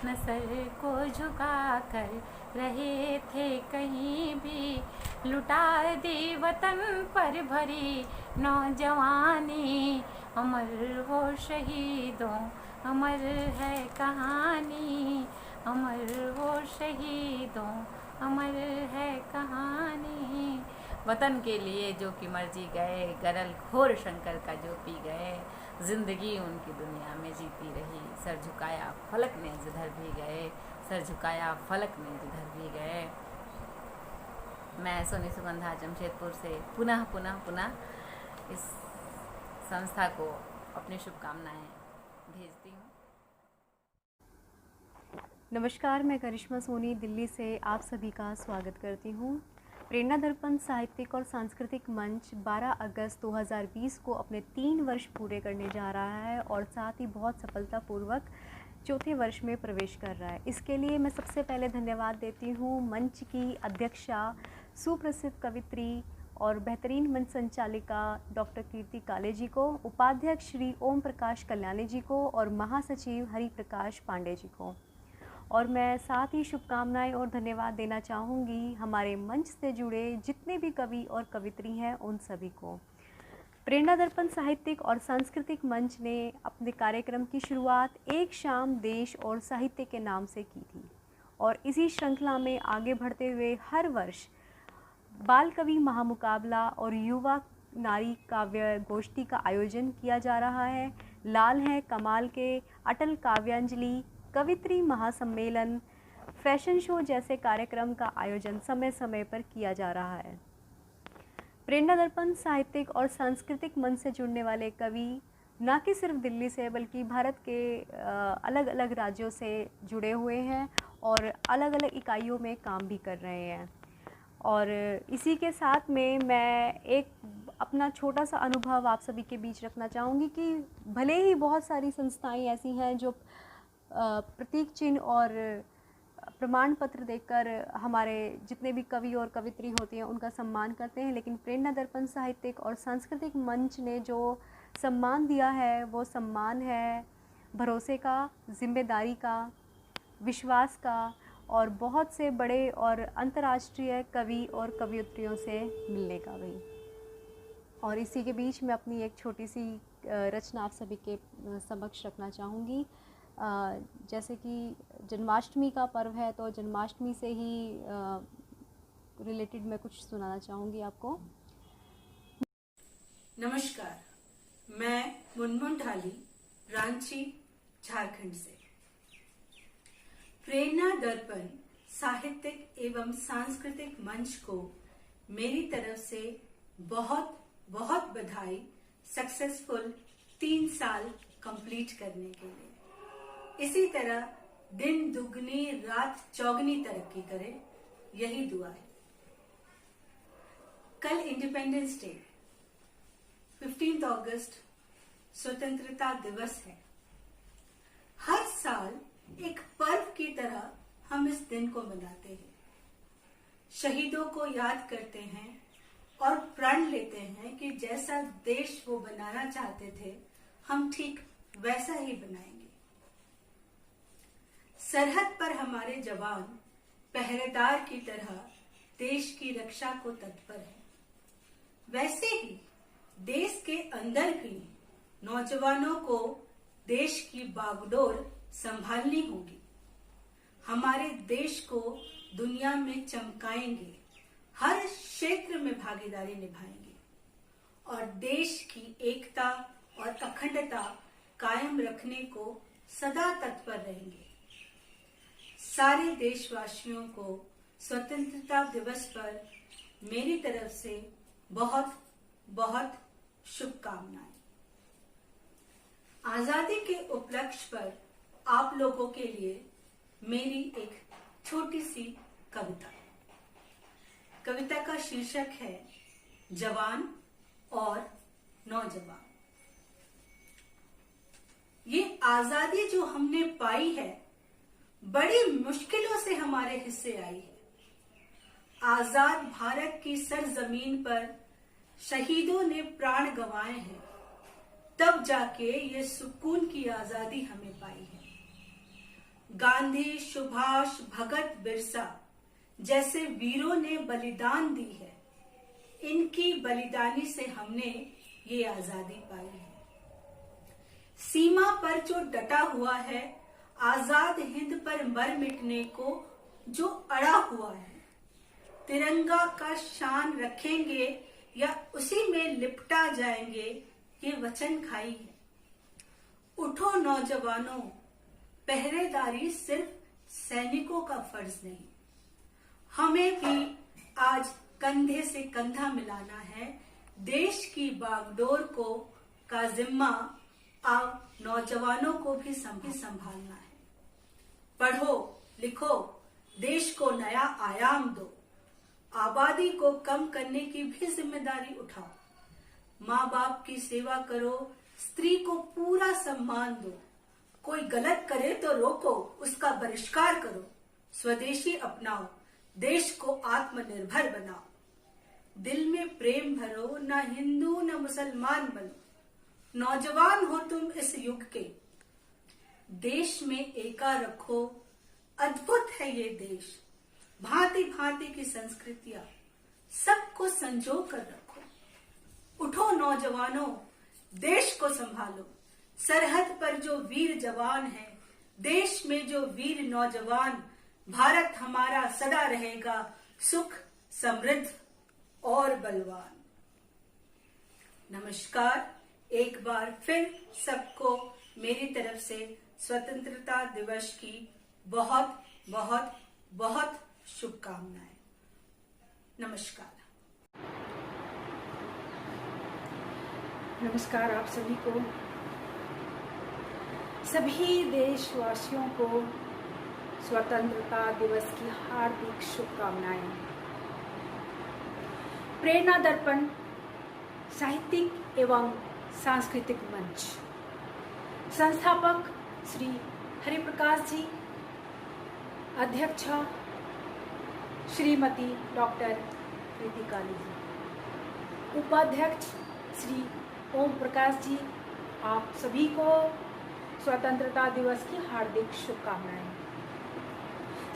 न सर को झुका कर रहे थे कहीं भी, लुटा दी वतन पर भरी नौजवानी, अमर हो शहीदों अमर है कहानी, अमर हो शहीदों अमर है कहानी। वतन के लिए जो कि मर्जी गए, गरल घोर शंकर का जो पी गए, जिंदगी उनकी दुनिया में जीती रही, सर झुकाया फलक ने जिधर भी गए, सर झुकाया फलक ने जिधर भी गए। मैं सोनी सुगंधा जमशेदपुर से पुनः पुनः पुनः इस संस्था को अपनी शुभकामनाएं भेजती हूँ। नमस्कार, मैं करिश्मा सोनी दिल्ली से आप सभी का स्वागत करती हूँ। प्रेरणा दर्पण साहित्यिक और सांस्कृतिक मंच 12 अगस्त 2020 को अपने 3 वर्ष पूरे करने जा रहा है और साथ ही बहुत सफलतापूर्वक 4थे वर्ष में प्रवेश कर रहा है। इसके लिए मैं सबसे पहले धन्यवाद देती हूँ मंच की अध्यक्षा, सुप्रसिद्ध कवित्री और बेहतरीन मंच संचालिका डॉक्टर कीर्ति काले जी को, उपाध्यक्ष श्री ओम प्रकाश कल्याणी जी को और महासचिव हरि प्रकाश पांडे जी को। और मैं साथ ही शुभकामनाएं और धन्यवाद देना चाहूँगी हमारे मंच से जुड़े जितने भी कवि और कवित्री हैं उन सभी को। प्रेरणा दर्पण साहित्यिक और सांस्कृतिक मंच ने अपने कार्यक्रम की शुरुआत एक शाम देश और साहित्य के नाम से की थी और इसी श्रृंखला में आगे बढ़ते हुए हर वर्ष बाल कवि महामुकाबला और युवा नारी काव्य गोष्ठी का आयोजन किया जा रहा है। लाल है कमाल के, अटल काव्यांजलि, कवित्री महासम्मेलन, फैशन शो जैसे कार्यक्रम का आयोजन समय समय पर किया जा रहा है। प्रेरणा दर्पण साहित्यिक और सांस्कृतिक मंच से जुड़ने वाले कवि न कि सिर्फ दिल्ली से बल्कि भारत के अलग अलग राज्यों से जुड़े हुए हैं और अलग अलग इकाइयों में काम भी कर रहे हैं। और इसी के साथ में मैं एक अपना छोटा सा अनुभव आप सभी के बीच रखना चाहूँगी कि भले ही बहुत सारी संस्थाएं ऐसी हैं जो प्रतीक चिन्ह और प्रमाण पत्र देकर हमारे जितने भी कवि और कवित्री होती हैं उनका सम्मान करते हैं, लेकिन प्रेरणा दर्पण साहित्यिक और सांस्कृतिक मंच ने जो सम्मान दिया है वो सम्मान है भरोसे का, जिम्मेदारी का, विश्वास का और बहुत से बड़े और अंतर्राष्ट्रीय कवि और कवयित्रियों से मिलने का भी। और इसी के बीच मैं अपनी एक छोटी सी रचना आप सभी के समक्ष रखना चाहूँगी। जैसे कि जन्माष्टमी का पर्व है तो जन्माष्टमी से ही रिलेटेड मैं कुछ सुनाना चाहूँगी आपको। नमस्कार, मैं मुनमुन ढाली रांची झारखंड से। प्रेरणा दर्पण साहित्यिक एवं सांस्कृतिक मंच को मेरी तरफ से बहुत बहुत बधाई सक्सेसफुल 3 साल कंप्लीट करने के लिए। इसी तरह दिन दुगनी रात चौगनी तरक्की करे, यही दुआ है। कल इंडिपेंडेंस डे 15 अगस्त स्वतंत्रता दिवस है। हर साल एक पर्व की तरह हम इस दिन को मनाते हैं, शहीदों को याद करते हैं और प्रण लेते हैं कि जैसा देश वो बनाना चाहते थे हम ठीक वैसा ही बनाएंगे। सरहद पर हमारे जवान पहरेदार की तरह देश की रक्षा को तत्पर हैं। वैसे ही देश के अंदर भी नौजवानों को देश की बागडोर संभालनी होगी। हमारे देश को दुनिया में चमकाएंगे, हर क्षेत्र में भागीदारी निभाएंगे और देश की एकता और अखंडता कायम रखने को सदा तत्पर रहेंगे। सारे देशवासियों को स्वतंत्रता दिवस पर मेरी तरफ से बहुत बहुत शुभकामनाएं। आजादी के उपलक्ष्य पर आप लोगों के लिए मेरी एक छोटी सी कविता। कविता का शीर्षक है जवान और नौजवान। ये आजादी जो हमने पाई है बड़ी मुश्किलों से हमारे हिस्से आई है। आजाद भारत की सरजमीन पर शहीदों ने प्राण गंवाए हैं, तब जाके ये सुकून की आजादी हमें पाई है। गांधी, सुभाष, भगत, बिरसा जैसे वीरों ने बलिदान दी है। इनकी बलिदानी से हमने ये आजादी पाई है। सीमा पर जो डटा हुआ है, आजाद हिंद पर मर मिटने को जो अड़ा हुआ है, तिरंगा का शान रखेंगे या उसी में लिपटा जाएंगे, ये वचन खाई है। उठो नौजवानों, पहरेदारी सिर्फ सैनिकों का फर्ज नहीं, हमें भी आज कंधे से कंधा मिलाना है। देश की बागडोर को का जिम्मा आप नौजवानों को भी संभालना है। पढ़ो लिखो, देश को नया आयाम दो, आबादी को कम करने की भी जिम्मेदारी उठाओ। माँ बाप की सेवा करो, स्त्री को पूरा सम्मान दो। कोई गलत करे तो रोको, उसका बहिष्कार करो। स्वदेशी अपनाओ, देश को आत्मनिर्भर बनाओ। दिल में प्रेम भरो, ना हिंदू न मुसलमान बनो। नौजवान हो तुम इस युग के, देश में एका रखो। अद्भुत है ये देश, भांति भांति की संस्कृतियां, सबको संजो कर रखो। उठो नौजवानों, देश को संभालो। सरहद पर जो वीर जवान है, देश में जो वीर नौजवान, भारत हमारा सदा रहेगा सुख, समृद्ध और बलवान। नमस्कार। एक बार फिर सबको मेरी तरफ से स्वतंत्रता दिवस की बहुत बहुत बहुत शुभकामनाएं। नमस्कार। नमस्कार आप सभी को, सभी देशवासियों को स्वतंत्रता दिवस की हार्दिक शुभकामनाएं। प्रेरणा दर्पण साहित्यिक एवं सांस्कृतिक मंच संस्थापक श्री हरिप्रकाश जी, अध्यक्षा श्रीमती डॉक्टर कृति काले जी, उपाध्यक्ष श्री ओम प्रकाश जी, आप सभी को स्वतंत्रता दिवस की हार्दिक शुभकामनाएं।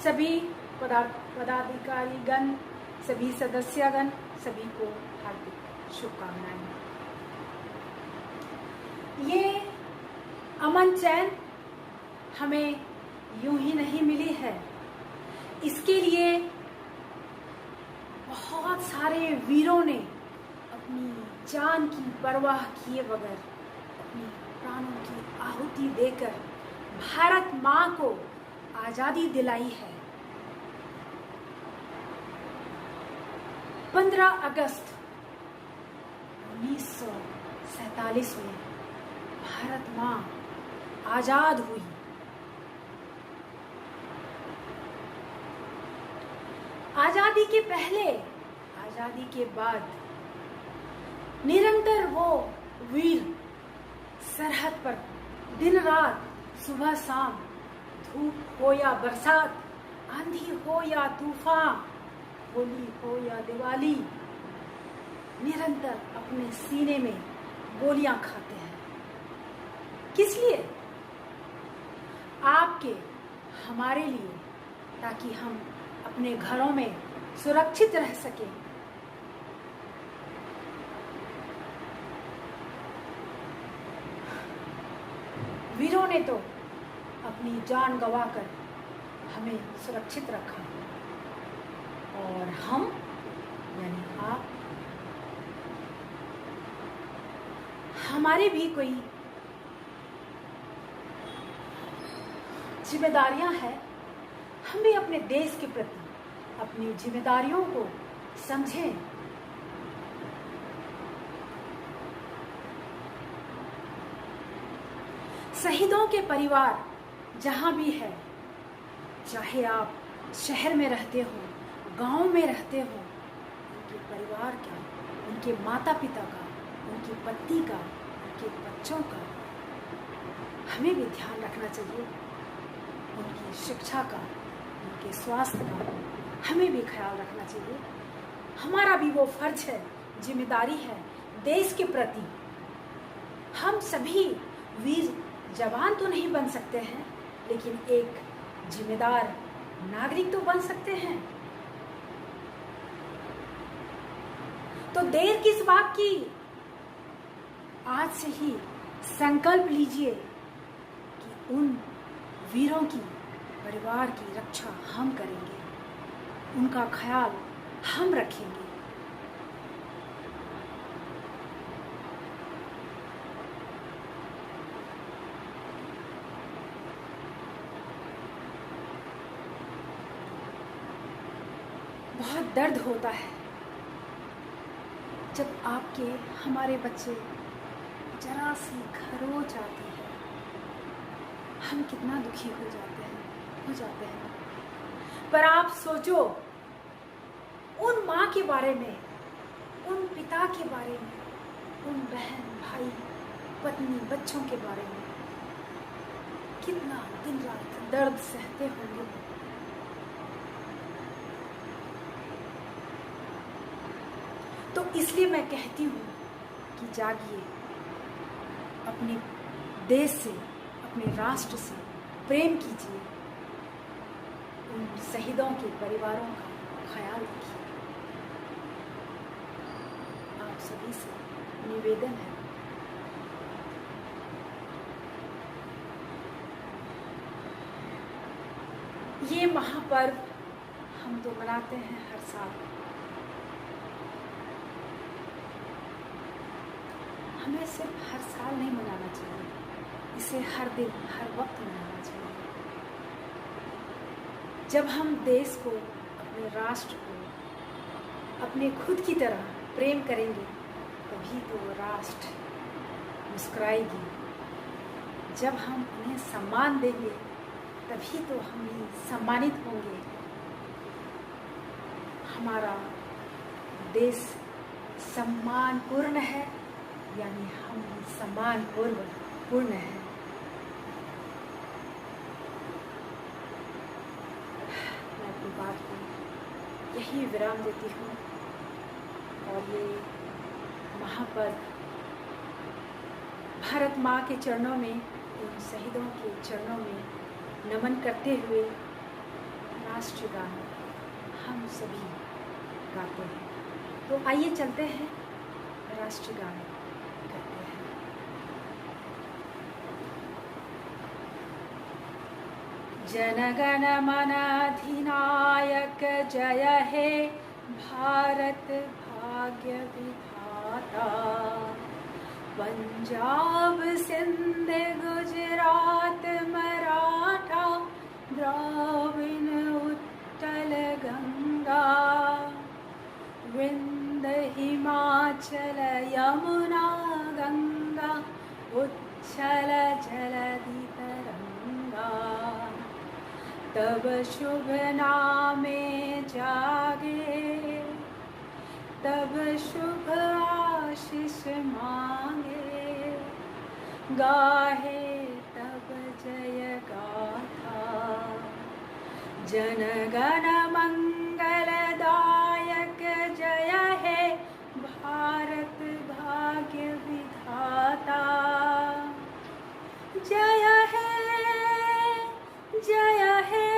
सभी पदाधिकारीगण, सभी सदस्यगण, सभी को हार्दिक शुभकामनाएं। ये अमन चैन हमें यूं ही नहीं मिली है, इसके लिए बहुत सारे वीरों ने अपनी जान की परवाह किए बगैर अपने प्राणों की आहुति देकर भारत माँ को आजादी दिलाई है। 15 अगस्त 1947 में भारत माँ आजाद हुई। आजादी के पहले, आजादी के बाद निरंतर वो वीर सरहद पर दिन रात, सुबह शाम, धूप हो या बरसात, आंधी हो या तूफान, होली हो या दिवाली, निरंतर अपने सीने में गोलियां खाते हैं। किस लिए? आपके, हमारे लिए, ताकि हम अपने घरों में सुरक्षित रह सकें। वीरों ने तो अपनी जान गंवाकर हमें सुरक्षित रखा, और हम यानी आप, हमारे भी कोई जिम्मेदारियां हैं। हम भी अपने देश के प्रति अपनी जिम्मेदारियों को समझें। शहीदों के परिवार जहां भी है, चाहे आप शहर में रहते हो, गांव में रहते हो, उनके परिवार का, उनके माता पिता का, उनकी पत्नी का, उनके बच्चों का हमें भी ध्यान रखना चाहिए। उनकी शिक्षा का, उनके स्वास्थ्य का हमें भी ख्याल रखना चाहिए। हमारा भी वो फर्ज है, जिम्मेदारी है देश के प्रति। हम सभी वीर जवान तो नहीं बन सकते हैं, लेकिन एक जिम्मेदार नागरिक तो बन सकते हैं। तो देर किस बात की, आज से ही संकल्प लीजिए कि उन वीरों की, परिवार की रक्षा हम करेंगे, उनका ख्याल हम रखेंगे। बहुत दर्द होता है जब आपके, हमारे बच्चे जरा सी खरोच आती है, हम कितना दुखी हो जाते हैं। पर आप सोचो उन माँ के बारे में, उन पिता के बारे में, उन बहन भाई पत्नी बच्चों के बारे में, कितना दिन रात दर्द सहते होंगे। तो इसलिए मैं कहती हूँ कि जागिए, अपने देश से, अपने राष्ट्र से प्रेम कीजिए, उन शहीदों के परिवारों का ख्याल रखिए। आप सभी से निवेदन है, ये महापर्व हम तो मनाते हैं हर साल, हमें सिर्फ हर साल नहीं मनाना चाहिए, इसे हर दिन, हर वक्त मनाना चाहिए। जब हम देश को, अपने राष्ट्र को अपने खुद की तरह प्रेम करेंगे, तभी तो वो राष्ट्र मुस्कुराएगी। जब हम उन्हें सम्मान देंगे, तभी तो हम भी सम्मानित होंगे। हमारा देश सम्मानपूर्ण है, यानी हम सम्मान पूर्ण है। मैं अपनी बात को यही विराम देती हूँ, और ये महापर्व भारत माँ के चरणों में, उन शहीदों के चरणों में नमन करते हुए राष्ट्रीय गान हम सभी गाते हैं। तो आइए चलते हैं, राष्ट्रीय गान करते हैं। जनगण मन अधिनायक जय हे भारत भाग्य विधाता, पंजाब सिंध गुजरात मराठा द्राविड़ उत्कल गंगा, विंध हिमाचल यमुना गंगा, उच्छल जलधि तरंगा। तब शुभ नामे जागे, तब शुभ आशीष मांगे, गाहे तब जय गाथा। जनगण मंगलदायक जय हे भारत भाग्य विधाता, जय हे जय हे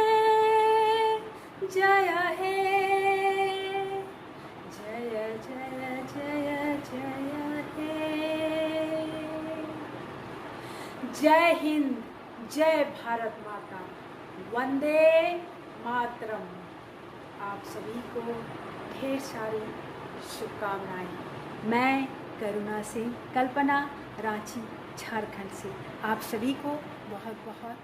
जय हे, जय जय जय जय हे। जय हिंद, जय भारत माता, वंदे मातरम। आप सभी को ढेर सारी शुभकामनाएं। मैं करुणा सिंह, कल्पना, रांची, झारखंड से आप सभी को बहुत बहुत